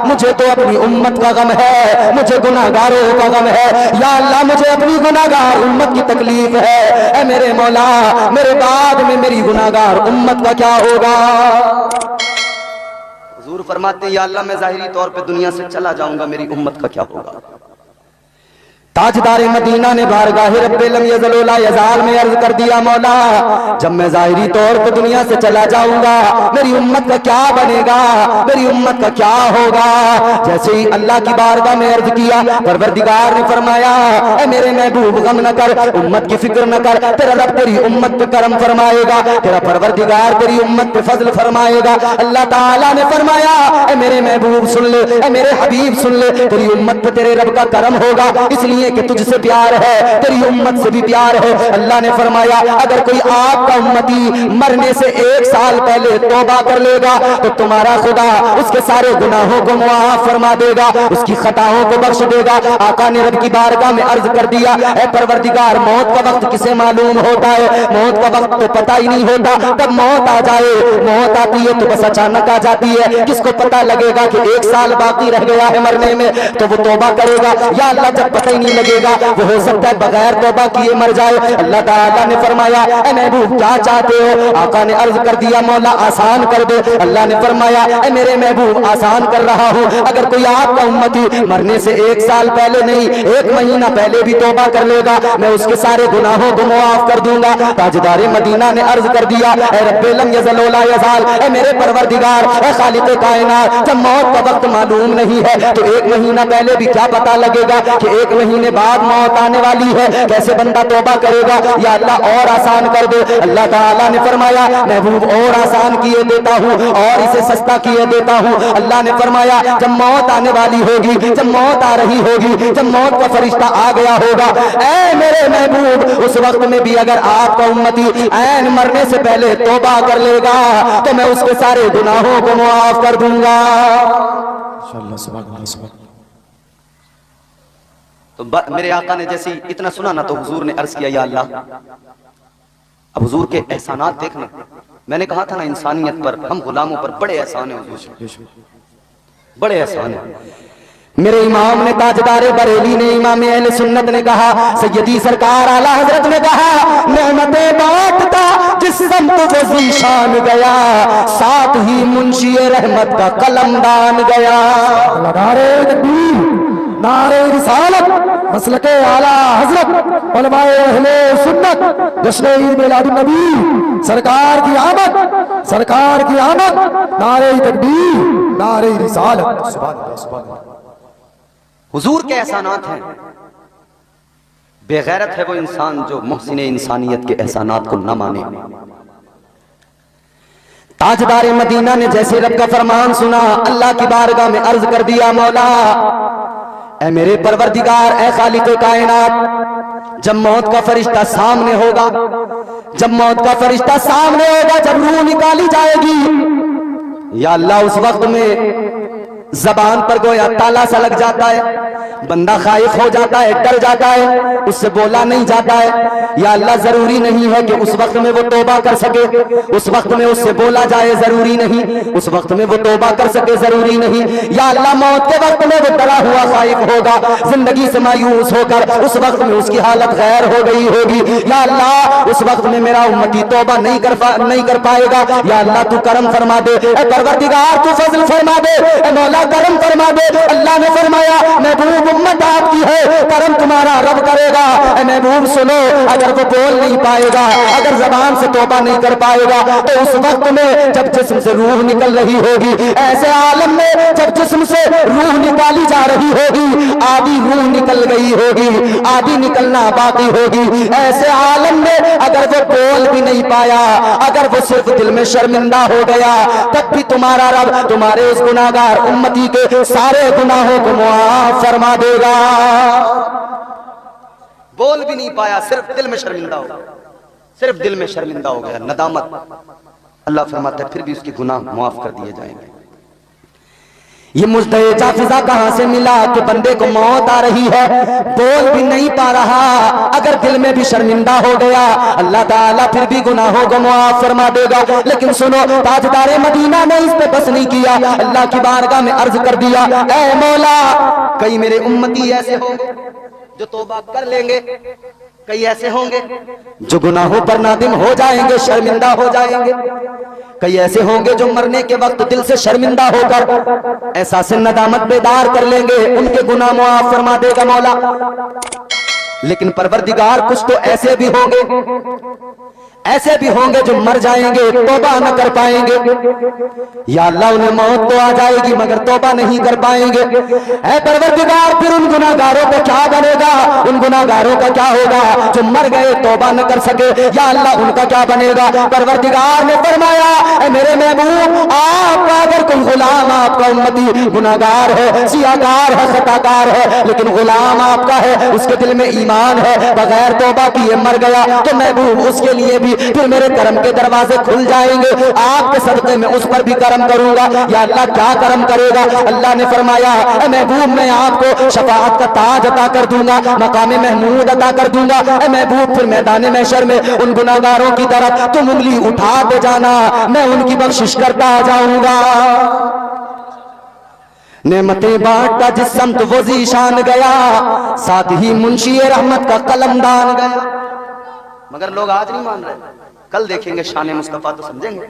मुझे तो अपनी उम्मत का गम है, मुझे गुनाहगारों का गम है। या अल्लाह मुझे अपनी गुनाहगार उम्मत की तकलीफ है। ऐ मेरे मौला मेरे बाद में मेरी गुनाहगार उम्मत का क्या होगा? हुजूर फरमाते हैं, या अल्लाह मैं ज़ाहिरी तौर पे दुनिया से चला जाऊंगा, मेरी उम्मत का क्या होगा? ताजदार मदीना ने बारगाह रब्बे लम यज़ल व ला यज़ाल में अर्ज कर दिया, मौला जब मैं ज़ाहिरी तौर पे दुनिया से चला जाऊंगा, मेरी उम्मत का क्या बनेगा, मेरी उम्मत का क्या होगा? जैसे ही अल्लाह की बारगाह में अर्ज किया, परवरदिगार ने फरमाया, ऐ मेरे महबूब गम न कर, उम्मत की फिक्र न कर, तेरा रब तेरी उम्मत पे करम फरमाएगा, तेरा परवरदिगार तेरी उम्मत पे फजल फरमाएगा। अल्लाह ताला ने फरमाया, ऐ मेरे महबूब सुन ले, ऐ मेरे हबीब सुन ले, तेरी उम्मत पे तेरे रब का करम होगा, इसलिए कि तुझसे प्यार है, तेरी उम्मत से भी प्यार है। अल्लाह ने फरमाया, अगर कोई आपका उम्मती मरने से 1 साल पहले तौबा कर लेगा तो तुम्हारा खुदा उसके सारे गुनाहों को मुआफ फरमा देगा, उसकी खताओं को बख्श देगा। आका ने रब की बारगाह में अर्ज कर दिया, ऐ परवरदिगार मौत का वक्त किसे मालूम होता है? मौत का वक्त तो पता ही नहीं होता, तब मौत आ जाए, मौत आती है तो बस अचानक आ जाती है। किसको पता लगेगा कि 1 साल बाकी रह गया है मरने में, तो वो तौबा करेगा। या अल्लाह जब पता ही नहीं लगेगा, वो हो सकता है बगैर तौबा किए मर जाए। अल्लाह ताला ने फरमाया, ऐ महबूब क्या चाहते हो? आका ने अर्ज कर दिया, मौला आसान कर दे। अल्लाह ने फरमाया, ऐ मेरे महबूब आसान कर रहा हूं, अगर कोई आपका उम्मती मरने से 1 साल पहले नहीं 1 महीना पहले भी तौबा कर लेगा, मैं उसके सारे गुनाहों को मुआफ कर दूंगा। ताजदार मदीना ने अर्ज कर दिया, ऐ रब्बे लम यज़ल व ला यज़ाल, ऐ मेरे परवरदिगार, ऐ खालिक़े कायनात, जब मौत का वक्त मालूम नहीं है तो 1 महीना पहले भी क्या पता लगेगा कि 1 महीने बाद मौत आने वाली है? कैसे बंदा तौबा करेगा? या अल्लाह और आसान कर दे। अल्लाह ताला ने फरमाया, महबूब और आसान किए देता हूँ और इसे सस्ता किए देता हूँ। अल्लाह ने फरमाया, जब मौत आने वाली होगी, जब मौत आ रही होगी, जब मौत का फरिश्ता आ गया होगा, ऐ मेरे महबूब उस वक्त में भी अगर आपका उम्मती ऐन मरने से पहले तौबा कर लेगा तो मैं उसके सारे गुनाहों को मुआफ कर दूंगा। तो मेरे आका ने जैसे इतना सुना ना तो हुजूर ने अर्ज किया, या अल्लाह अब हुजूर के एहसानात देखना। मैंने कहा था ना इंसानियत पर, हम गुलामों पर बड़े एहसान है हुजूर, बड़े एहसान है। मेरे इमाम ने ताजदार बरेली ने, इमाम अहले सुन्नत ने कहा, सैयदी सरकार आला हजरत ने कहा, नेमतें बांटता जिस समत वो ज़ीशान गया, साथ ही मुंशी रहमत का कलमदान गया। नारे तकबीर, नारे रिसालत, मसलके आला हजरत, उलमाए अहले सुन्नत, जश्न ईद मिलादुन नबी, सरकार की आमद, सरकार की आमद, नारे तकबीर, नारे रिसालत। सुभान अल्लाह, सुभान अल्लाह। हुजूर के एहसानात हैं। बेगैरत है वो इंसान जो मुहसिन इंसानियत के एहसानात को न माने। ताजदार मदीना ने जैसे रब का फरमान सुना, अल्लाह की बारगाह में अर्ज कर दिया, मौला ऐ मेरे परवरदिगार, ऐ खालिक़े कायनात, जब मौत का फरिश्ता सामने होगा, जब मौत का फरिश्ता सामने होगा, जब रूह निकाली जाएगी, या अल्लाह उस वक्त में जबान पर गोया ताला सा लग जाता है, बंदा खाइफ हो जाता है, डर जाता है, उससे बोला नहीं जाता है। या अल्लाह जरूरी नहीं है कि उस वक्त में वो तौबा कर सके, उस वक्त में उससे बोला जाए जरूरी नहीं, उस वक्त में वो तौबा कर सके जरूरी नहीं। या अल्लाह मौत के वक्त में वो डरा हुआ खाइफ होगा, जिंदगी से मायूस होकर, उस वक्त में उसकी हालत गैर हो गई होगी। या अल्लाह उस वक्त में मेरा उम्मती तौबा नहीं कर पाएगा। या अल्लाह तू करम फरमा दे, ऐ परवरदिगार तू फजल फरमा दे, ऐ मौला करम फरमा दे। अल्लाह ने फरमाया, महबूब उम्मत आपकी है, करम तुम्हारा रब करेगा। ऐ महबूब सुनो, अगर वो बोल नहीं पाएगा, अगर जबान से तौबा नहीं कर पाएगा, तो उस वक्त में जब जिस्म से रूह निकल रही होगी, ऐसे आलम में जब जिस्म से रूह निकाली जा रही होगी, आधी रूह निकल गई होगी, आधी निकलना बाकी होगी, ऐसे आलम में अगर वो बोल भी नहीं पाया, अगर वो सिर्फ दिल में शर्मिंदा हो गया, तब भी तुम्हारा रब तुम्हारे उस गुनाहगार उम्मत उम्मती के सारे गुनाहों को मुआफ फरमा देगा। बोल भी नहीं पाया, सिर्फ दिल में शर्मिंदा हो गया, सिर्फ दिल में शर्मिंदा हो गया, नदामत। अल्लाह फरमाता है फिर भी उसके गुनाह मुआफ कर दिए जाएंगे। ये मुझे जाफिजा कहां से मिला कि बंदे को मौत आ रही है, बोल भी नहीं पा रहा, अगर दिल में भी शर्मिंदा हो गया अल्लाह ताला फिर भी गुनाहों को मुआफ फरमा देगा। लेकिन सुनो, ताजदारे मदीना ने इस पे बस नहीं किया, अल्लाह की बारगाह में अर्ज कर दिया, ऐ मौला, कई मेरे उम्मती ऐसे होंगे जो तौबा कर लेंगे, कई ऐसे होंगे जो गुनाहों पर नादिम हो जाएंगे, शर्मिंदा हो जाएंगे, कई ऐसे होंगे जो मरने के वक्त दिल से शर्मिंदा होकर एहसास नदामत बेदार कर लेंगे, उनके गुनाह मुआफ फरमा देगा मौला। लेकिन परवरदिगार कुछ तो ऐसे भी होंगे, ऐसे भी होंगे जो मर जाएंगे, तौबा न कर पाएंगे। या अल्लाह, उन्हें मौत तो आ जाएगी मगर तौबा नहीं कर पाएंगे। ऐ परवरदिगार, फिर उन गुनाहगारों को क्या बनेगा, उन गुनाहगारों का क्या होगा जो मर गए तौबा न कर सके। या अल्लाह, उनका क्या बनेगा। परवरदिगार ने फरमाया, ऐ मेरे महबूब, आपका अगर कोई गुलाम, आपका उम्मती गुनाहगार है, सियाकार है, खताकार है, लेकिन गुलाम आपका है, उसके दिल में ईमान है, बगैर तौबा किए मर गया, तो महबूब उसके लिए भी फिर मेरे करम के दरवाजे खुल जाएंगे, आपके सदक़े में उस पर भी करम करूंगा। या अल्लाह, क्या करम करेगा। अल्लाह ने फरमाया, महबूब, मैं आपको शफाअत का ताज अता कर दूंगा, मकाम महमूद अता कर दूंगा। महबूब, फिर मैदान महशर में उन गुनाहगारों की तरफ तुम उंगली उठाते जाना, मैं उनकी बख्शिश करता जाऊंगा। नेमतें बांटता जिस समत वो ज़ीशान गया, साथ ही मुंशी रहमत का कलमदान गया। मगर लोग आज नहीं मान रहे, कल देखेंगे शान मुस्तफा तो समझेंगे।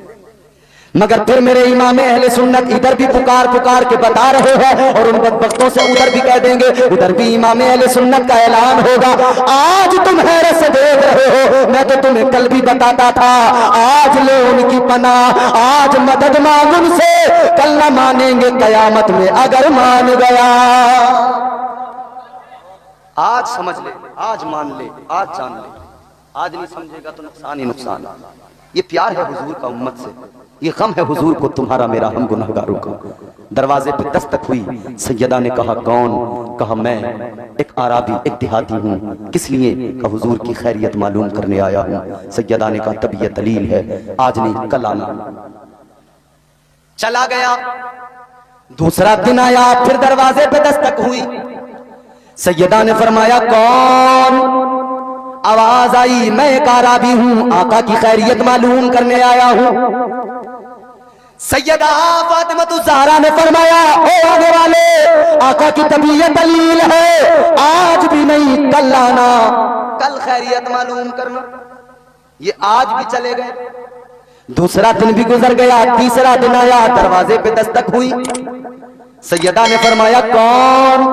मगर फिर मेरे इमाम अहले सुन्नत इधर भी पुकार पुकार के बता रहे हैं, और उन बदबख्तों से उधर भी कह देंगे, उधर भी इमाम अहले सुन्नत का ऐलान होगा। आज तुम हैरत से देख रहे हो, मैं तो तुम्हें कल भी बताता था, आज ले उनकी पनाह, आज मदद मांग उनसे, कल न मानेंगे कयामत में अगर मान गया। आज समझ ले, आज मान ले, आज जान ले, आज नहीं समझेगा तो नुकसान ही नुकसान। ये प्यार है हुजूर का उम्मत से, ये गम है हुजूर को तुम्हारा मेरा हम गुनाहगारों का। दरवाजे पे दस्तक हुई, सैयदा ने कहा कौन, कहा मैं एक आराबी, एक देहाती हूँ। किस लिए, कहा हुजूर की खैरियत मालूम करने आया हूँ। सैयदा ने कहा तबीयत दलील है, आज नहीं कल आना। चला गया, दूसरा दिन आया, फिर दरवाजे पे दस्तक हुई। सैयदा ने फरमाया कौन, आवाज आई, मैं एक आराबी हूं, आका की खैरियत मालूम करने आया हूं। सैयदा फातिमा ज़हरा ने फरमाया, ओ आने वाले, आका की तबीयत दलील है, आज भी नहीं कल आना, कल खैरियत मालूम करना। ये आज भी चले गए, दूसरा दिन भी गुजर गया, तीसरा दिन आया, दरवाजे पे दस्तक हुई। सैयदा ने फरमाया कौन,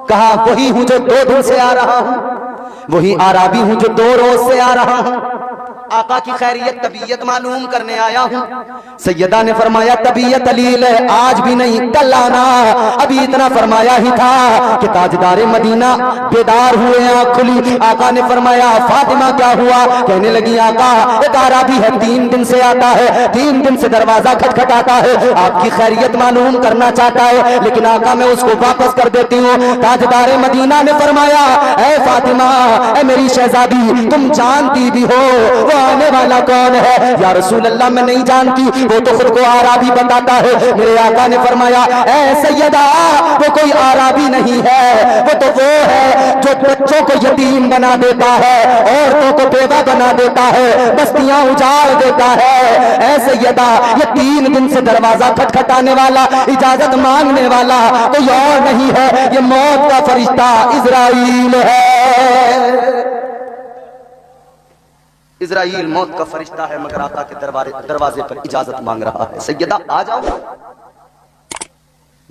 कहा वही हूं जो 2 दिन से आ रहा हूं, वही आराबी हूं जो 2 रोज से आ रहा हूं, आका की खैरियत तबीयत मालूम करने आया हूं। सैयदा ने फरमाया तबीयत दलील है, आज भी नहीं कल आना। अभी इतना फरमाया ही था कि ताजदारे मदीना बेदार हुए, आंख खुली। आका ने फरमाया फातिमा क्या हुआ, कहने लगी आका एक आराबी है, 3 दिन से आता है, 3 दिन से दरवाजा खटखटाता है, आपकी खैरियत मालूम करना चाहता है, लेकिन आका मैं उसको वापस कर देती हूँ। ताजदारे मदीना ने फरमाया ऐ फातिमा, ऐ मेरी शहजादी, तुम जानती भी हो वो आने वाला कौन है। या रसूल अल्लाह मैं नहीं जानती, वो तो खुद को आराबी बताता है। मेरे आका ने फरमाया ऐ सैयदा, वो कोई आराबी नहीं है, वो तो वो है जो बच्चों को यतीम बना देता है, औरतों को बेवा बना देता है, बस्तियां उजाड़ देता है। ऐ सैयदा, ये 3 दिन से दरवाजा खटखटाने वाला, इजाजत मांगने वाला कोई और नहीं है, ये मौत का फरिश्ता इजराइल है। इजराइल मौत का फरिश्ता है, मगर आका के दरवाजे पर इजाजत मांग रहा है। सैयदा आ जाओ,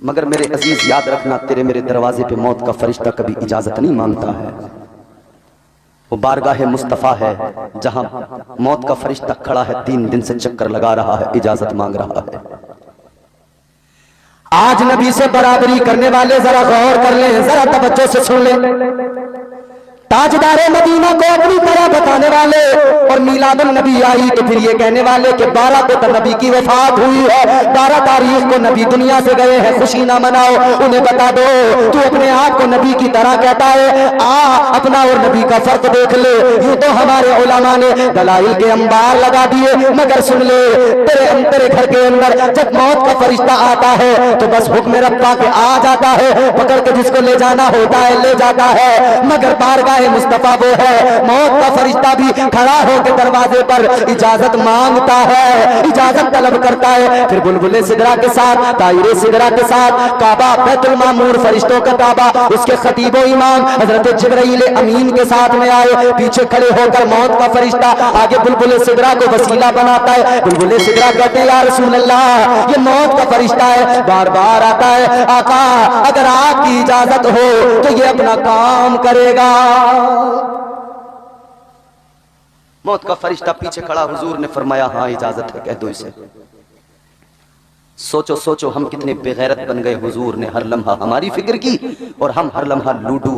मगर मेरे अजीज याद रखना, तेरे मेरे दरवाजे पे मौत का फरिश्ता कभी इजाजत नहीं मांगता है। वो बारगाह मुस्तफा है जहां मौत का फरिश्ता खड़ा है, 3 दिन से चक्कर लगा रहा है, इजाजत मांग रहा है। आज नबी से बराबरी करने वाले जरा गौर कर लें, जरा तवज्जो से सुन लें। ताजदारे मदीना को अपनी तरह बताने वाले, और मीलादुन नबी आई तो फिर ये कहने वाले कि 12 को तो नबी की वफात हुई है, 12 तारीख को नबी दुनिया से गए हैं, खुशी ना मनाओ, उन्हें बता दो तू अपने आप को नबी की तरह कहता है, आ अपना और नबी का फर्क देख ले। यूं तो हमारे उलमा ने दलाइल के अंबार लगा दिए, मगर सुन ले, तेरे घर के अंदर जब मौत का फरिश्ता आता है तो बस हुक्म रब्बा के आ जाता है, पकड़ के जिसको ले जाना होता है ले जाता है, मगर बारगाह मुस्तफा वो है, मौत का फरिश्ता भी खड़ा होकर दरवाजे पर इजाजत मांगता है, इजाजत तलब करता है। फिर बुलबुले सिदरा के साथ, तायरे सिदरा के साथ, काबा बैतुल मामूर फरिश्तों का काबा, उसके खतीबो इमाम हजरत जिब्राइल अमीन के साथ में आए, पीछे खड़े होकर मौत का फरिश्ता आगे बुलबुले सिदरा को वसीला बनाता है। बुलबुले सिदरा कहते हैं या रसूल अल्लाह, ये मौत का फरिश्ता है, बार बार आता है, आका अगर आपकी इजाजत हो तो ये अपना काम करेगा। मौत का फरिश्ता पीछे खड़ा, हुजूर ने फरमाया हाँ इजाजत है, कह दो इसे। सोचो सोचो हम कितने बेगैरत बन गए, हुजूर ने हर लम्हा हमारी फिक्र की, और हम हर लम्हा लूडू,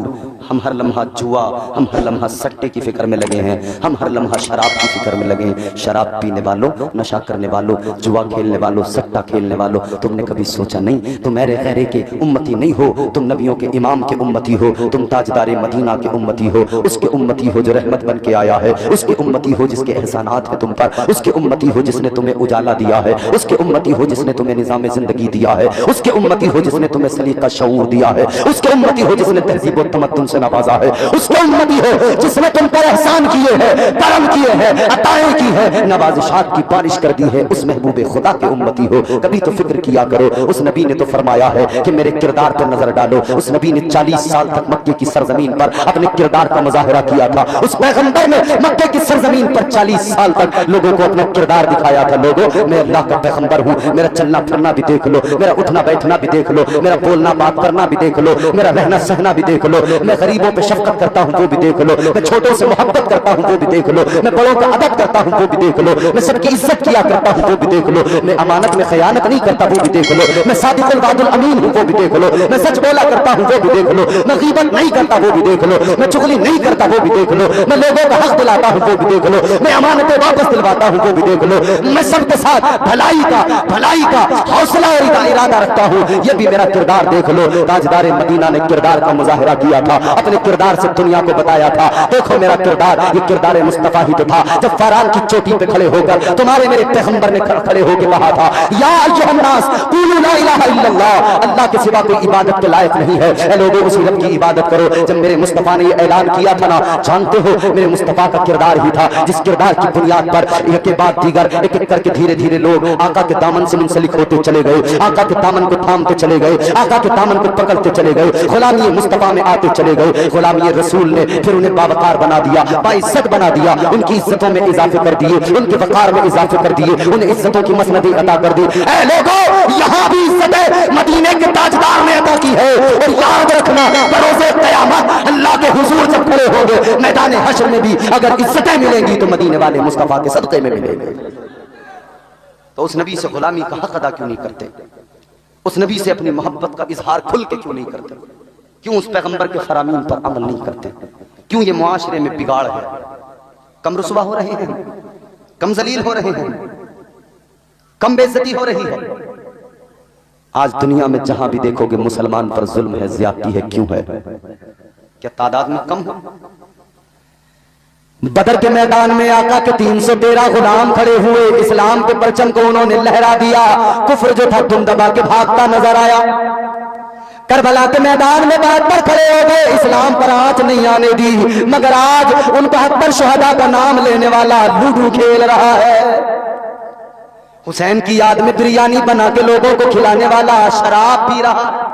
हम हर लम्हा जुआ, हम हर लम्हा सट्टे की फिक्र में लगे हैं, हम हर लम्हा शराब की फिक्र में लगे हैं। शराब पीने वालों, नशा करने वालों, जुआ खेलने वालों, सट्टा खेलने वालों, तुमने कभी सोचा नहीं तुम मेरे गैरे के उम्मती नहीं हो, तुम नबियों के इमाम के उम्मती हो, तुम ताजदारे मदीना के उम्मती हो, उसके उम्मती हो जो रहमत बन के आया है, उसके उम्मती हो जिसके एहसानात है तुम पर, उसके उम्मती हो जिसने तुम्हें उजाला दिया है, उसके उम्मती हो जिसने तुम्हें निजाम जिंदगी दिया है, उसके उम्मती हो जिसने तुम्हें सलीका शऊर दिया है, उसके उम्मती हो जिसने तहजीब और तमद्दुन से नवाजा है, उसके उम्मती हो जिसने तुम पर एहसान किए हैं, करम किए हैं, अताएं की है, नवाजिशात की बारिश कर दी है, उस महबूबे खुदा के उम्मती हो। कभी तो फिक्र किया करो, उस नबी ने तो फरमाया है कि मेरे किरदार पर नजर डालो। उस नबी ने 40 साल तक मक्के की सरजमीन पर अपने किरदार का मुजाहरा किया था। उस पैगंबर ने मक्के की सरजमीन पर 40 साल तक लोगों को अपना किरदार दिखाया था। लोगों, मैं अल्लाह का पैगंबर हूँ, मेरा चलना फिरना भी देख लो, मेरा उठना बैठना भी देख लो, मेरा बोलना बात करना भी देख लो, मेरा रहना सहना भी देख लो, मैं गरीबों पे शफकत करता हूँ वो भी देख लो, मैं छोटों से मोहब्बत करता हूँ वो भी देख लो, मैं बड़ों का अदब करता हूँ वो भी देख लो, मैं सबकी इज्जत किया करता हूँ वो भी देख लो, मैं अमानत में खयानत नहीं करता वो भी देख लो, मैं सादिकुल वादुल अमीन हूँ वो भी देख लो, मैं सच बोला करता हूँ वो भी देख लो, मैं गीबत नहीं करता वो भी देख लो, मैं चुगली नहीं करता वो भी देख लो, मैं लोगों का हक दिलाता हूँ वो भी देख लो, मैं अमानतें वापस दिलवाता हूँ वो भी देख लो, मैं सबके साथ भलाई का हौसला और इरादा रखता हूँ, ये भी मेरा किरदार देख लो। ताजदारे मदीना ने किरदार का मुजाहिरा किया था, अपने किरदार से दुनिया को बताया था, देखो मेरा किरदार, ये किरदार मुस्तफा ही तो था। जब फरान की चोटी पे खड़े होकर तुम्हारे मेरे पैगंबर ने खड़े होकर कहा था, या अय्युहन्नास क़ूलू ला इलाहा इल्लल्लाह, अल्लाह के सिवा कोई इबादत के लायक नहीं है, ऐ लोगों उसी रब की इबादत करो। जब मेरे मुस्तफा ने ये ऐलान किया था ना, जानते हो मेरे मुस्तफा का किरदार ही था, जिस किरदार की बुनियाद पर एक के बाद दीगर एक एक करके धीरे धीरे लोग आका के दामन से मुंसलिक होते चले गए, आका के दामन को थामते चले गए, आका के दामन को पकड़ते चले गए, गुलामी मुस्तफा में आते चले गए। गुलामी रसूल ने फिर उन्हें बावकार बना दिया, बाइज्जत बना दिया, उनकी इज्जतों में इजाफे कर दिए, उनके वकार में इजाफे कर दिए, उन्हें इज्जतों की मसनदी अता कर दी। ऐ लोगों, यहाँ भी इज्जतें मदीने के ताजदार ने अता की है, और याद रखना बरोज़े क़यामत अल्लाह के हुजूर जब खड़े होंगे मैदान हश्र में भी अगर इज्जतें मिलेंगी तो मदीने वाले मुस्तफा के सदक़े में मिलेंगे। तो उस नबी से गुलामी का हक अदा क्यों नहीं करते? उस नबी से अपनी मोहब्बत का इजहार खुल के क्यों नहीं करते? क्यों उस पैगंबर के फरामीन पर अमल नहीं करते? क्यों ये मुआशरे में बिगाड़ है? कम रुसवा हो रहे हैं, कम जलील हो रहे हैं, कम बेइज्जती हो रही है। आज दुनिया में जहां भी देखोगे मुसलमान पर जुल्म है, ज्यादती है। क्यों है? क्या तादाद में कम हो? बदर के मैदान में आका के 313 गुलाम खड़े हुए, इस्लाम के परचम को उन्होंने लहरा दिया। कुफ्र जो था दुम दबा के भागता नजर आया। करबला के मैदान में बहत्तर खड़े हो गए, इस्लाम पर आंच नहीं आने दी, मगर आज उन 72 शहदा का नाम लेने वाला लूडू खेल रहा है। हुसैन की याद में बिरयानी बना के लोगों को खिलाने वाला शराब पी रहा।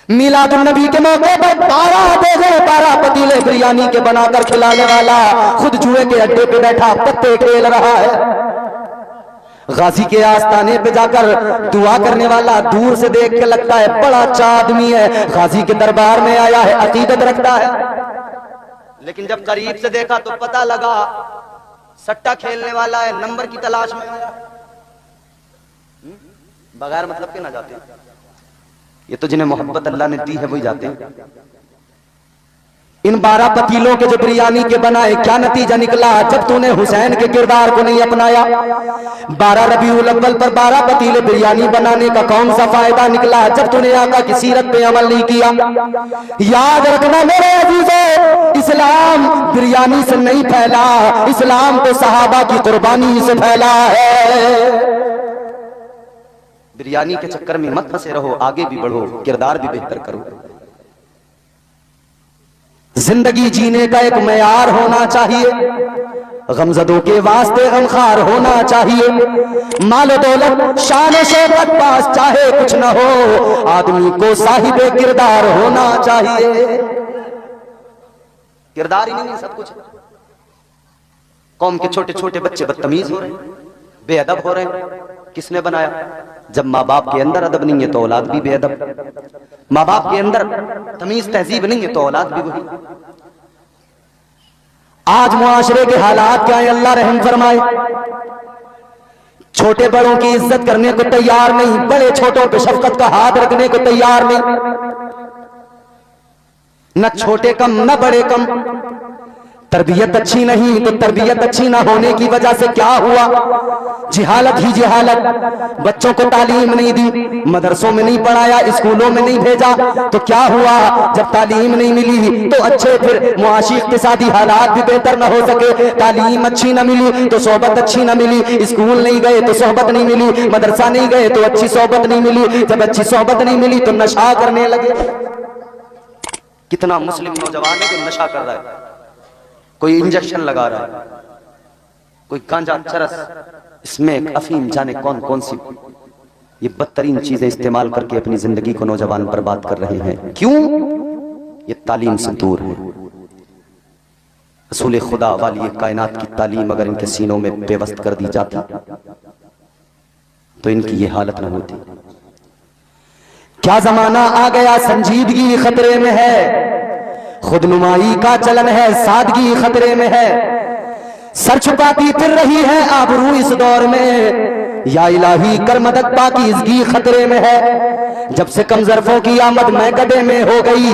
मिलादुन नबी के मौके पर 12 पतीले बिरयानी के बनाकर खिलाने वाला खुद जुए के अड्डे पे बैठा पत्ते खेल रहा है। गाजी के आस्ताने पे जाकर दुआ करने वाला दूर से देख के लगता है बड़ा अच्छा आदमी है, गाजी के दरबार में आया है, अकीदत रखता है। लेकिन जब करीब से देखा तो पता लगा सट्टा खेलने वाला है, नंबर की तलाश में आया। बगैर मतलब के ना जाते हैं, ये तो जिन्हें मोहब्बत अल्लाह ने दी है वही जाते हैं। इन 12 पतीलों के जो बिरयानी के बनाए, क्या नतीजा निकला जब तूने हुसैन के किरदार को नहीं अपनाया। 12 रबीउल अव्वल पर 12 पतीले बिरयानी बनाने का कौन सा फायदा निकला जब तूने आका की सीरत पे अमल नहीं किया। याद रखना मेरे अजीजों, इस्लाम बिरयानी से नहीं फैला, इस्लाम तो सहाबा की कुर्बानी से फैला है। बिरयानी के चक्कर में मत फंसे रहो, आगे भी बढ़ो, किरदार भी बेहतर करो। जिंदगी जीने का एक मयार होना चाहिए, गमजदों के वास्ते गमखार होना चाहिए। माल दौलत शान शौकत पास चाहे कुछ न हो, आदमी को साहिबे किरदार होना चाहिए। किरदार ही नहीं सब कुछ। कौम के छोटे छोटे बच्चे बदतमीज हो रहे हैं, बेअदब हो रहे हैं, किसने बनाया? जब माँ बाप के अंदर अदब नहीं है तो औलाद भी बेअदब, माँ बाप के अंदर तमीज तहजीब नहीं है तो औलाद भी वही। आज मुआशरे के हालात क्या है, अल्लाह रहम फरमाए। छोटे बड़ों की इज्जत करने को तैयार नहीं, बड़े छोटों पे शफकत का हाथ रखने को तैयार नहीं। न छोटे कम न बड़े कम। तरबियत अच्छी नहीं तो तरबियत अच्छी ना होने की वजह से क्या हुआ? जिहालत ही जिहालत। बच्चों को तालीम नहीं दी, मदरसों में नहीं पढ़ाया, स्कूलों में नहीं भेजा, तो क्या हुआ? जब तालीम नहीं मिली तो अच्छे फिर मुआशी इक्तिसादी हालात भी बेहतर ना हो सके। तालीम अच्छी ना मिली तो सोहबत अच्छी ना मिली, स्कूल नहीं गए तो सोहबत नहीं मिली, मदरसा नहीं गए तो अच्छी सोहबत नहीं मिली, जब अच्छी सोहबत नहीं मिली तो नशा करने लगे। कितना मुस्लिम नौजवान है जो नशा कर रहा है, कोई इंजेक्शन लगा रहा है, कोई गांजा चरस, इसमें अफीम, जाने कौन कौन सी ये बदतरीन चीजें इस्तेमाल करके अपनी जिंदगी को नौजवान बर्बाद कर रहे हैं। क्यों? ये तालीम से दूर है। रसूल खुदा वाली कायनात की तालीम अगर इनके सीनों में बेवस्त कर दी जाती तो इनकी ये हालत न होती। क्या जमाना आ गया, संजीदगी खतरे में है, खुदनुमाई का चलन है, सादगी खतरे में है, सर छुपाती फिर रही है आबरू इस दौर में, या इलाही कर मदद पाकीज़गी खतरे में है। जब से कम ज़र्फ़ों की आमद मैं गदे में हो गई,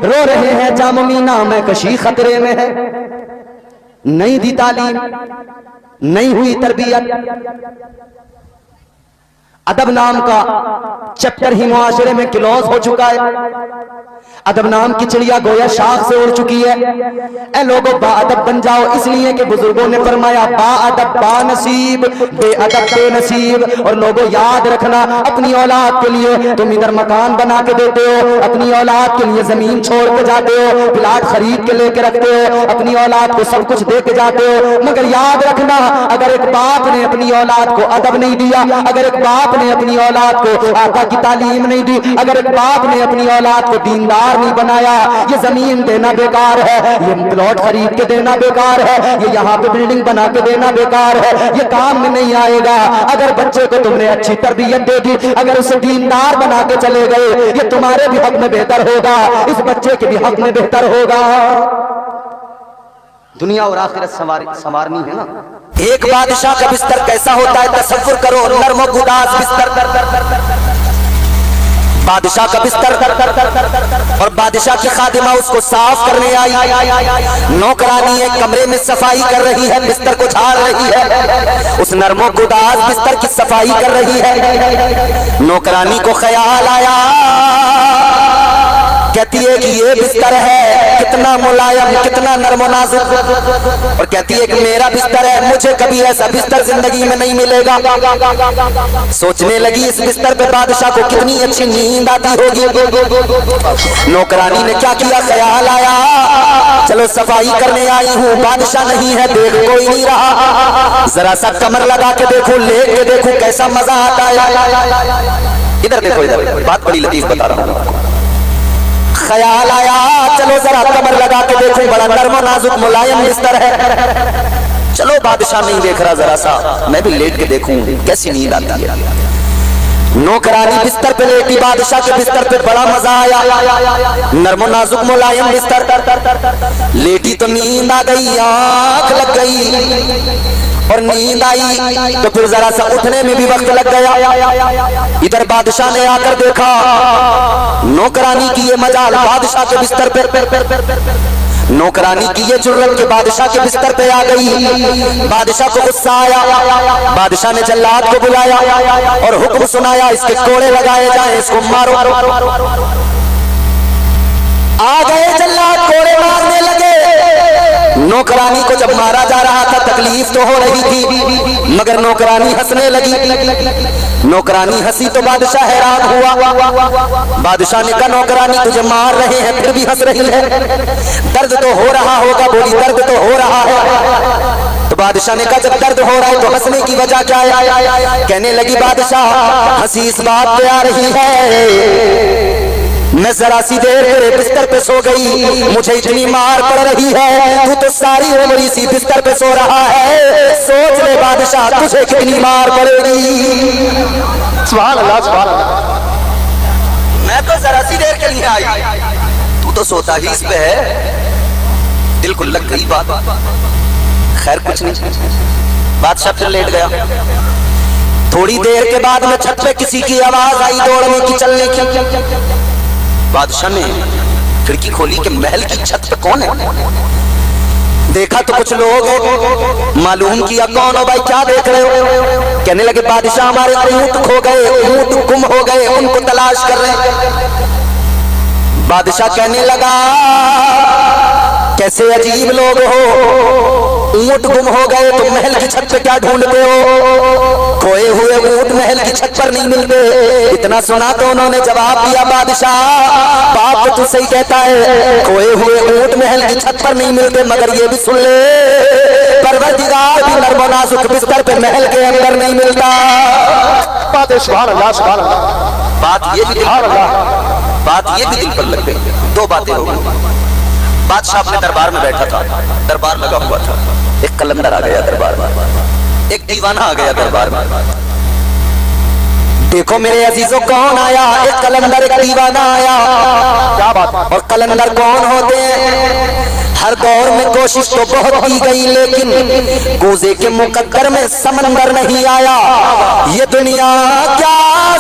रो रहे हैं जामुमीना मैं कशी खतरे में है। नहीं दी तालीम, नहीं हुई तरबियत, अदब नाम का चैप्टर ही मुआशरे में क्लोज हो चुका है। अदब नाम की चिड़िया गोया शाख से उड़ चुकी है। ए लोगों बाअदब बन जाओ, इसलिए कि बुजुर्गों ने फरमाया बाअदब बानसीब, बेअदब बेनसीब। और लोगों याद रखना, अपनी औलाद के लिए तुम इधर मकान बना के देते हो, अपनी औलाद के लिए जमीन छोड़ के जाते हो, प्लाट खरीद के लेके रखते हो, अपनी औलाद को सब कुछ दे के जाते हो, मगर याद रखना अगर एक बाप ने अपनी औलाद को अदब नहीं दिया, अगर एक बाप ने अपनी औलाद को आका की तालीम नहीं दी, अगर एक बाप ने अपनी औलाद को दीनदार नहीं बनाया, ये जमीन देना बेकार है, ये प्लॉट खरीद के देना बेकार है, ये यहाँ पे बिल्डिंग बना के देना बेकार है, ये काम में नहीं आएगा। अगर बच्चे को तुमने अच्छी तरबियत दे दी, अगर उसे दीनदार बना के चले गए, ये तुम्हारे भी हक में बेहतर होगा, इस बच्चे के भी हक में बेहतर होगा। दुनिया और आखिरत संवारनी है ना। एक बादशाह का बिस्तर कैसा होता है तसव्वुर करो, नर्म गुदास बिस्तर। बादशाह का बिस्तर और बादशाह की खादिमा उसको साफ करने आई। नौकरानी एक कमरे में सफाई कर रही है, बिस्तर को झाड़ रही है, उस नर्मो गुदास बिस्तर की सफाई कर रही है। नौकरानी को ख्याल आया, कहती है कि ये बिस्तर है कितना मुलायम, कितना नर्म नाजुक, और कहती है कि मेरा बिस्तर है, मुझे कभी ऐसा बिस्तर जिंदगी में नहीं मिलेगा। सोचने लगी इस बिस्तर पे बादशाह को कितनी अच्छी नींद आती होगी। नौकरानी ने क्या किया, ख्याल आया चलो सफाई करने आई हूँ, बादशाह नहीं है, देख कोई नहीं रहा, जरा सा कमर लगा के देखो, लेट के देखो कैसा मजा आता है। इधर देखो, इधर बात बड़ी लतीफ बता रहा हूँ। ख्याल आया चलो जरा कमर लगा के देखो, बड़ा नर्म नाजुक मुलायम बिस्तर है। चलो बादशाह नहीं देख रहा, जरा सा मैं भी लेट के देखूं कैसी नींद आती है। नौकरानी बिस्तर पे लेटी, बादशाह के बिस्तर पे बड़ा मजा आया, नर्म नाजुक मुलायम बिस्तर। लेटी तो नींद आ गई, आंख लग गई, और नींद आई तो फिर जरा सा उठने में भी वक्त लग गया। इधर बादशाह ने आकर देखा नौकरानी की ये मजाल बादशाह के बिस्तर पे, नौकरानी की ये जुर्रत के बादशाह के बिस्तर पे आ गई। बादशाह को गुस्सा आया, बादशाह ने जल्लाद को बुलाया और हुक्म सुनाया, इसके कोड़े लगाए जाएं, इसको मारो। आ गए जल्लाद, कोड़े मारने लगे। नौकरानी को जब मारा जा रहा था तकलीफ तो हो रही थी, मगर नौकरानी हंसने लगी। नौकरानी हंसी तो बादशाह हैरान हुआ। बादशाह ने कहा, नौकरानी तुझे मार रहे हैं फिर भी हंस रही है, दर्द तो हो रहा होगा। बोली, दर्द तो हो रहा है। तो बादशाह ने कहा, जब दर्द हो रहा है तो हंसने की वजह क्या है? कहने लगी बादशाह, हंसी इस बात पे आ रही है, मैं जरा सी देर मेरे बिस्तर पे सो गई, मुझे इतनी मार पड़ रही है, तू तो सारी उम्र इसी बिस्तर पे सो रहा है। सोच ले बादशाह, तुझे कितनी मार पड़ेगी। सुभान अल्लाह, सुभान अल्लाह। मैं तो जरा सी देर के लिए आई, तू तो सोता ही इस पे है। दिल को लग गई बात। खैर कुछ नहीं, बादशाह फिर लेट गया। थोड़ी देर के बाद में छत पे किसी की आवाज आई, दौड़ने की, चलने की। बादशाह ने खिड़की खोली कि महल की छत पे कौन है। देखा तो कुछ लोग हैं। मालूम किया कौन हो भाई, क्या देख रहे हो? कहने लगे बादशाह, हमारे ऊंट खो गए, ऊंट गुम हो गए, उनको तलाश कर रहे हैं। बादशाह कहने लगा, कैसे अजीब लोग हो, ऊंट गुम हो गए तो महल की छत पे क्या ढूंढते हो? खोए हुए ऊंट महल की छत पर नहीं मिलते। इतना सुना तो उन्होंने जवाब दिया, बादशाह बाप तो तू सही कहता है, खोए हुए ऊंट महल की छत पर नहीं मिलते, मगर ये भी सुन ले, परवरदिगार भी नर्म नाजुक बिस्तर पे महल के अंदर नहीं मिलता। बात सुभान अल्लाह, सुभान अल्लाह। बात ये भी दिल पर लग गई। दो बातें हो गई। बादशाह अपने दरबार में बैठा था, दरबार लगा हुआ था। एक कलंदर आ गया दरबार में, एक दीवाना आ गया दरबार में। देखो मेरे अजीजों, कौन आया? एक कलंदर, एक दीवाना आया। क्या बात। और कलंदर कौन होते हैं? हर दौर में कोशिश तो बहुत की गई, लेकिन कूजे के मुकद्दर में समंदर नहीं आया। ये दुनिया क्या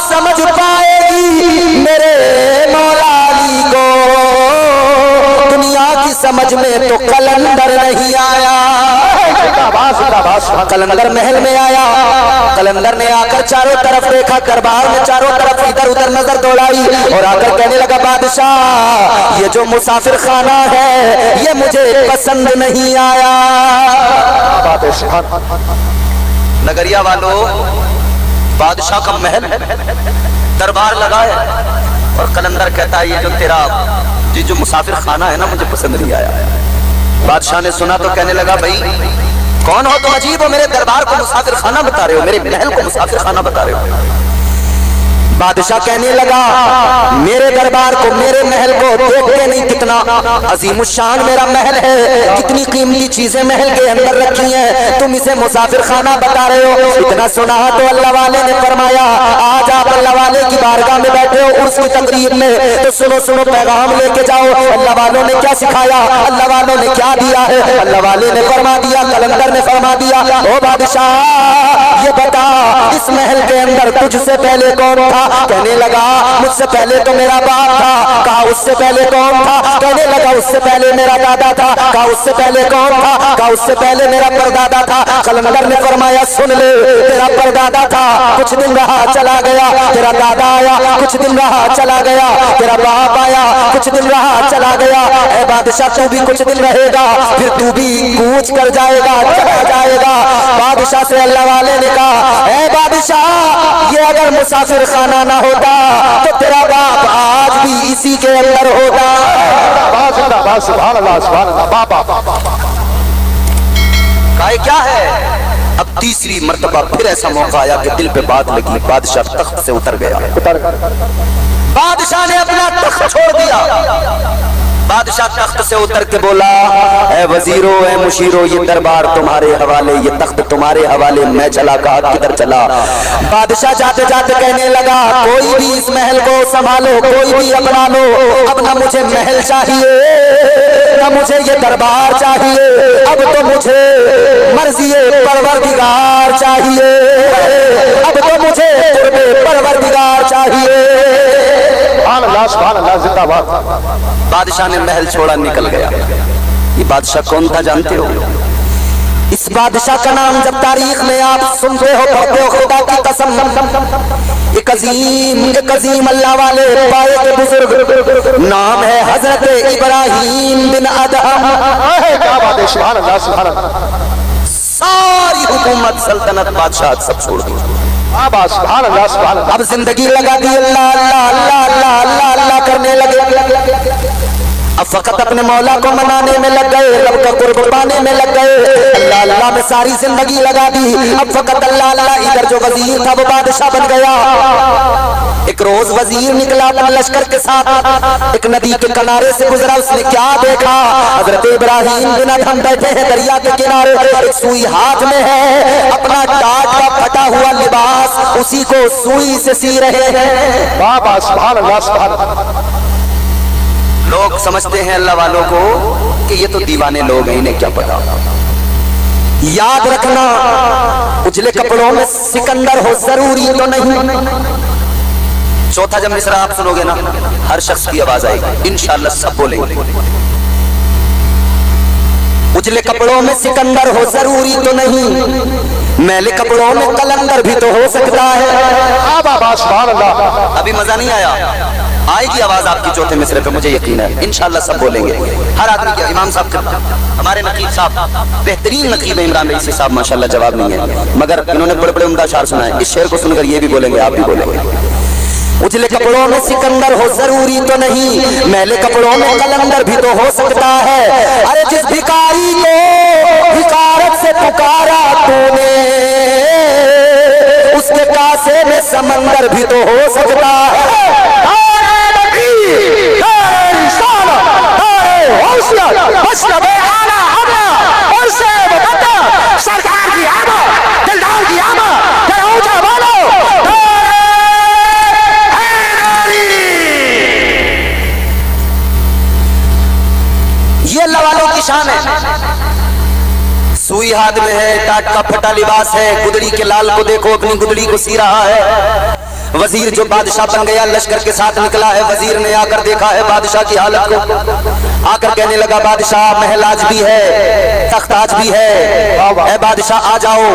समझ पाएगी मेरे मौला अली को? दुनिया की समझ में तो कलंदर नहीं आया। कलंदर महल में आया। कलंदर ने आकर चारों तरफ देखा, दरबार में चारों तरफ इधर उधर नजर दौड़ाई और आकर कहने लगा, बादशाह ये जो मुसाफिर खाना है ये मुझे पसंद नहीं आया। नगरिया वालों, बादशाह का महल दरबार लगा है और कलंदर कहता है, ये जो तेरा जो मुसाफिर खाना है ना, मुझे पसंद नहीं आया। बादशाह ने सुना तो कहने लगा, भाई कौन हो तुम? अजीब हो, मेरे दरबार को मुसाफिर खाना बता रहे हो, मेरे महल को मुसाफिर खाना बता रहे हो। बादशाह कहने लगा, मेरे दरबार को, मेरे महल को देखते नहीं कितना अजीमुशान मेरा महल है, कितनी कीमती चीजें महल के अंदर रखी हैं, तुम इसे मुसाफिर खाना बता रहे हो। इतना सुना तो अल्लाह वाले ने फरमाया, आज आप अल्लाह वाले की बारगाह में बैठे हो उर्स की तकरीब में, तो सुनो सुनो पैगाम लेके जाओ। अल्लाह वालों ने क्या सिखाया, अल्लाह वालों ने क्या दिया है? अल्लाह वाले ने फरमा दिया, कलंदर ने फरमा दिया, ओ बादशाह ये बता, इस महल के अंदर तुझसे पहले कौन था? कहने लगा, मुझसे पहले तो मेरा बाप था। कहा उससे पहले कौन था? कहने लगा, उससे पहले मेरा दादा था। कहा उससे पहले कौन था? कहा उससे पहले मेरा परदादा था। कलंदर ने फरमाया, सुन ले, तेरा परदादा था, कुछ दिन रहा चला गया, तेरा दादा आया, कुछ दिन रहा चला गया, तेरा बाप आया, कुछ दिन रहा चला गया। ऐ बादशाह तू भी कुछ दिन रहेगा, फिर तू भी कूच कर जाएगा, चला जाएगा। बादशाह से अल्लाह वाले ने कहा, ऐ बादशाह ये अगर मुसाफिर खाना ना होता तो तेरा बाप आज भी इसी के अंदर होता। सुभान अल्लाह, सुभान अल्लाह। क्या है? अब तीसरी मर्तबा फिर ऐसा मौका आया कि दिल पे बात लगी। बादशाह तख्त से उतर गया। बादशाह ने अपना तख्त छोड़ दिया। बादशाह तख्त से उतर के बोला, ऐ वजीरो, ऐ मुशीरो, ये दरबार तुम्हारे हवाले, ये तख्त तुम्हारे हवाले, मैं चला। कहा किधर चला? बादशाह जाते जाते कहने लगा, कोई भी इस महल को संभालो, कोई भी अपना लो। अब ना मुझे महल चाहिए, ना मुझे ये दरबार चाहिए, अब तो मुझे मर्जी परवरदिगार चाहिए, अब तो मुझे परवरदिगार चाहिए। सुभान अल्लाह, जिंदाबाद। बादशाह ने महल छोड़ा, निकल गया। ये बादशाह कौन था जानते हो? इस बादशाह का नाम जब तारीख में आप सुनते हो, पढ़ते हो, खुदा की कसम, एक अजीम अल्लाह वाले पाए के बुजुर्ग नाम है हजरत इब्राहिम बिन अदहम। क्या बात है, सुभान अल्लाह, सुभान अल्लाह। सारी हुकूमत, सल्तनत, बादशाह सब छोड़ दी। सुभान अल्लाह, सुभान अल्लाह। अब जिंदगी लगा दी अल्लाह अल्लाह अल्लाह अल्लाह अल्लाह अल्लाह करने लगे। अब फकत अपने मौला को मनाने में लग गए, रब का कुर्ब पाने में लग गए, अल्लाह अल्लाह में सारी जिंदगी लगा दी। अब फकत अल्लाह अल्लाह, इधर जो वजीर था वो बादशाह बन गया। एक रोज वजीर निकला अपने लश्कर के साथ, एक नदी के किनारे से गुजरा, उसने क्या देखा? हजरत इब्राहिम बिन अदहम बैठे हैं दरिया के किनारे, एक सुई हाथ में है, अपना टाट का फटा हुआ लिबास उसी को सुई से सी रहे हैं। वाह, सुभान अल्लाह, सुभान अल्लाह। लोग समझते हैं अल्लाह वालों को कि ये तो दीवाने लोग हैं, इन्हें क्या पता। याद रखना, उजले कपड़ों में सिकंदर हो जरूरी तो नहीं। चौथा जब मिसरा आप सुनोगे ना, हर शख्स की आवाज आएगी, इंशाअल्लाह सब बोलेंगे। उजले कपड़ों में सिकंदर हो जरूरी तो नहीं, मैले कपड़ों में कलंदर भी तो हो सकता है। सुभान अल्लाह। अभी मजा नहीं आया? आएगी आवाज आपकी चौथे मिसरे पे, मुझे यकीन है, इंशाअल्लाह सब बोलेंगे। हर आदमी के इमाम साहब का, हमारे नकीब साहब बेहतरीन नकीब है इमरान रईसी साहब, माशाअल्लाह जवाब नहीं है, मगर इन्होंने बड़े बड़े उम्दा शार सुनाए। इस शेर को सुनकर ये भी बोलेंगे, आप भी बोलेंगे। उजले कपड़ों में सिकंदर हो जरूरी तो नहीं, मैले कपड़ों में कलंदर भी तो हो सकता है। अरे जिस भिखारी को भिखारत से पुकारा तूने, उसके कासे में समंदर भी तो हो सकता है। सरकार की आमद, दिलदार की आमद, ऊंचा बोलो। ये अल्लाह वालों की शान है। सुई हाथ में है, टाट का फटा लिबास है, गुदड़ी के लाल को देखो, अपनी गुदड़ी को सी रहा है। वजीर जो बादशाह बन गया लश्कर के साथ निकला है, वजीर ने आकर देखा है बादशाह की हालत को, आकर कहने लगा बादशाह महलाज भी है, तख्ताज भी है, ऐ बादशाह आ जाओ,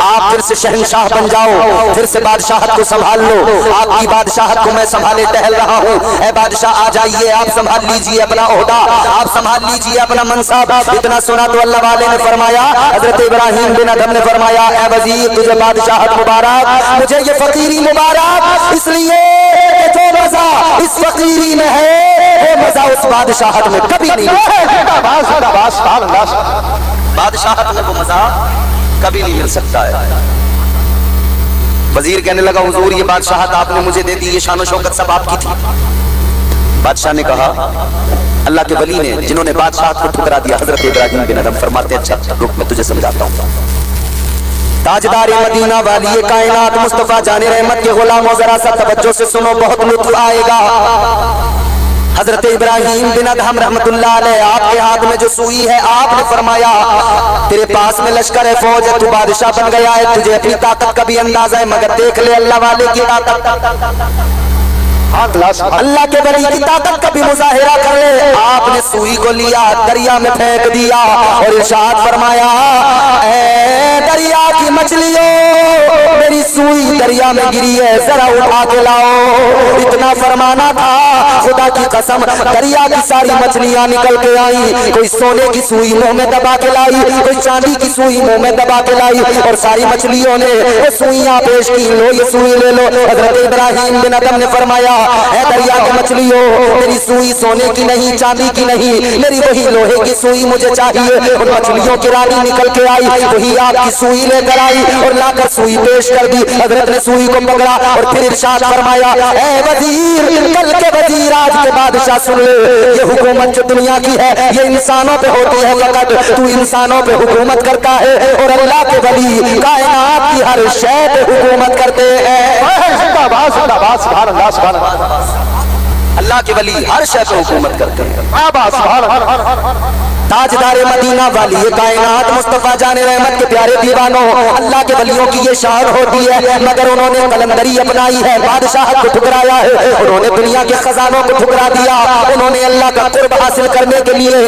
आप फिर से शहंशाह बन जाओ, फिर से बादशाहत को संभाल लो, आपकी बादशाहत को मैं संभाले टहल रहा हूँ। ऐ बादशाह आ जाइए, आप संभाल लीजिए अपना ओहदा, आप संभाल लीजिए अपना मनसाब। इतना सुना तो अल्लाह वाले ने फरमाया, हजरत इब्राहिम बिन अदहम ने फरमाया, ऐ वजीर तुझे बादशाहत मुबारक, मुझे ये फकीरी मुबारक, इसलिए जो मजा इस फकीरी में है वो मजा उस बादशाहत में कभी नहीं। बादशाहत में वो मजा कभी नहीं मिल सकता है। वजीर कहने लगा हुजूर ये बादशाहत आपने मुझे दे दी, ये शान शौकत सब आपकी थी। बादशाह ने कहा, अल्लाह के वली ने जिन्होंने बादशाहत को ठुकरा दिया, हजरत इब्राहिम बिन अदहम फरमाते, अच्छा रुक मैं तुझे समझाता हूँ। ताजदार मदीना वाली कायनात मुस्तफा जाने रहमत के गुलामों, जरा सा तवज्जो से सुनो, बहुत लुत्फ आएगा। हजरत इब्राहिम बिन अदहम रहमतुल्लाह अलैह, आपके हाथ में जो सुई है, आपने फरमाया तेरे पास में लश्कर है, फौज है, तू बादशाह बन गया है, तुझे अपनी ताकत का भी अंदाजा है, मगर देख ले अल्लाह वाले की ताकत, अल्लाह के वली की ताकत का भी मुजाहिरा कर ले। आपने सुई को लिया, दरिया में फेंक दिया और इरशाद फरमाया, ऐ दरिया की मछलियों, मेरी सुई दरिया में गिरी है, जरा उठा के लाओ। इतना फरमाना था, खुदा की कसम, दरिया की सारी मछलियां निकल के आई, कोई सोने की सुई मुंह में दबा के लाई, कोई चांदी की सुई मुंह में दबा के लाई, और सारी मछलियों ने वो सुइयां पेश की, लो ये सुई ले लो। हजरत इब्राहिम बिन अदहम ने फरमाया, ऐ दरिया की मछलियों, मेरी सुई सोने की नहीं, चांदी की नहीं, मेरी वही लोहे की सुई मुझे चाहिए। उन मछलियों की रानी निकल के आई, वही आपकी सुई लेकर आई और लाकर सुई पेश कर दी। हजरत ने सुई को पकड़ा और फिर इरशाद फरमाया, ऐ वजीर, कल के वजीर आज के बादशाह सुन ले, ये हुकूमत जो दुनिया की है ये इंसानों पे होती है, फकत तू इंसानों पे हुकूमत करता है और अल्लाह के वली कायनात की हर शय पे हुकूमत करते हैं। अल्लाह के वली हर शय पे हुकूमत करते हैं। ताजदारे मदीना वाली ये कायनात मुस्तफा जाने रहमत के प्यारे दीवानों, अल्लाह के वलियों की ये शान होती है, मगर उन्होंने कलंदरी अपनाई है, बादशाह को ठुकराया है, उन्होंने दुनिया के खजानों को ठुकरा दिया, उन्होंने अल्लाह का कुर्ब हासिल करने के लिए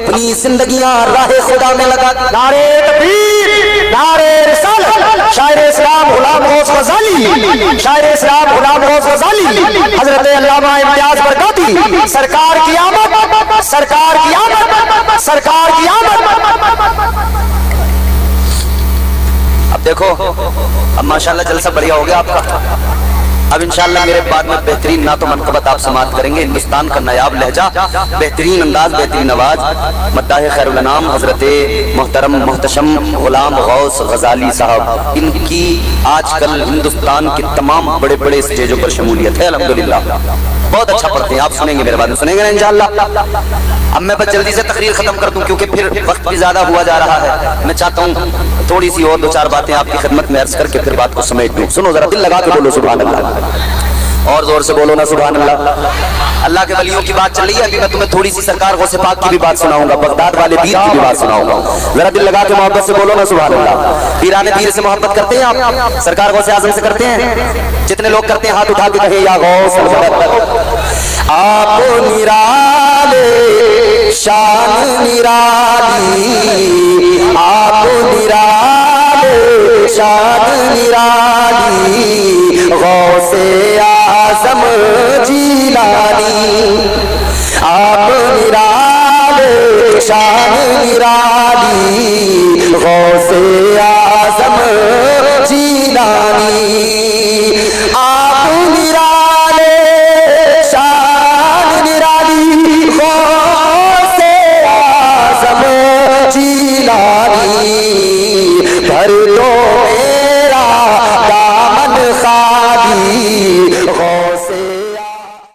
अपनी जिंदगियां राह खुदा में लगा। नारे तकबीर, नारे रिसालत, शायर इस्लाम गुलाम गौस गजाली, शायर इस्लाम गुलाम गौस गजाली, हजरत अल्लामा इम्तियाज बरकाती, सरकार की आमद, सरकार की आमद, सरकार की आमद। अब देखो, अब माशाल्लाह जलसा बढ़िया हो गया आपका। अब इंशाल्लाह मेरे बाद में बेहतरीन ना तो मनकबत आप समात करेंगे, हिंदुस्तान का नायाब लहजा, बेहतरीन अंदाज, बेहतरीन आवाज, मद्दाह खैरुल अनाम हजरत मोहतरम मोहतशम गुलाम गौस गजाली साहब, इनकी आजकल हिंदुस्तान के तमाम बड़े बड़े स्टेजों पर शमूलियत है अल्हम्दुलिल्लाह। बहुत अच्छा पढ़ते हैं, आप सुनेंगे मेरे बाद में, सुनेंगे ना इंशाल्लाह। अब मैं बस जल्दी से तकरीर खत्म कर दूं क्योंकि फिर वक्त भी ज्यादा हुआ जा रहा है। मैं चाहता हूँ थोड़ी सी और दो चार बातें आपकी खिदमत में अर्ज करके फिर बात को समेट दूं। सुनो जरा, दिल लगा के बोलो सुभान अल्लाह, और जोर से बोलो ना सुभान अल्लाह। अल्लाह के वलियों की बात चल रही है, अभी मैं तुम्हें थोड़ी सी सरकार गौसे पाक की भी बात सुनाऊंगा, बगदाद वाले पीर की भी बात सुनाऊंगा। जरा दिल लगा के मोहब्बत से बोलो ना सुभान अल्लाह। पीराने पीर से मोहब्बत करते हैं आप, सरकार गौसे आजम से करते हैं? जितने लोग करते हैं हाथ उठा के कहे या गौस। आप निराले शान निराली, आप निराले शान निराली, गौसे आजम जीलानी, आप निराले शान निराली, गौसे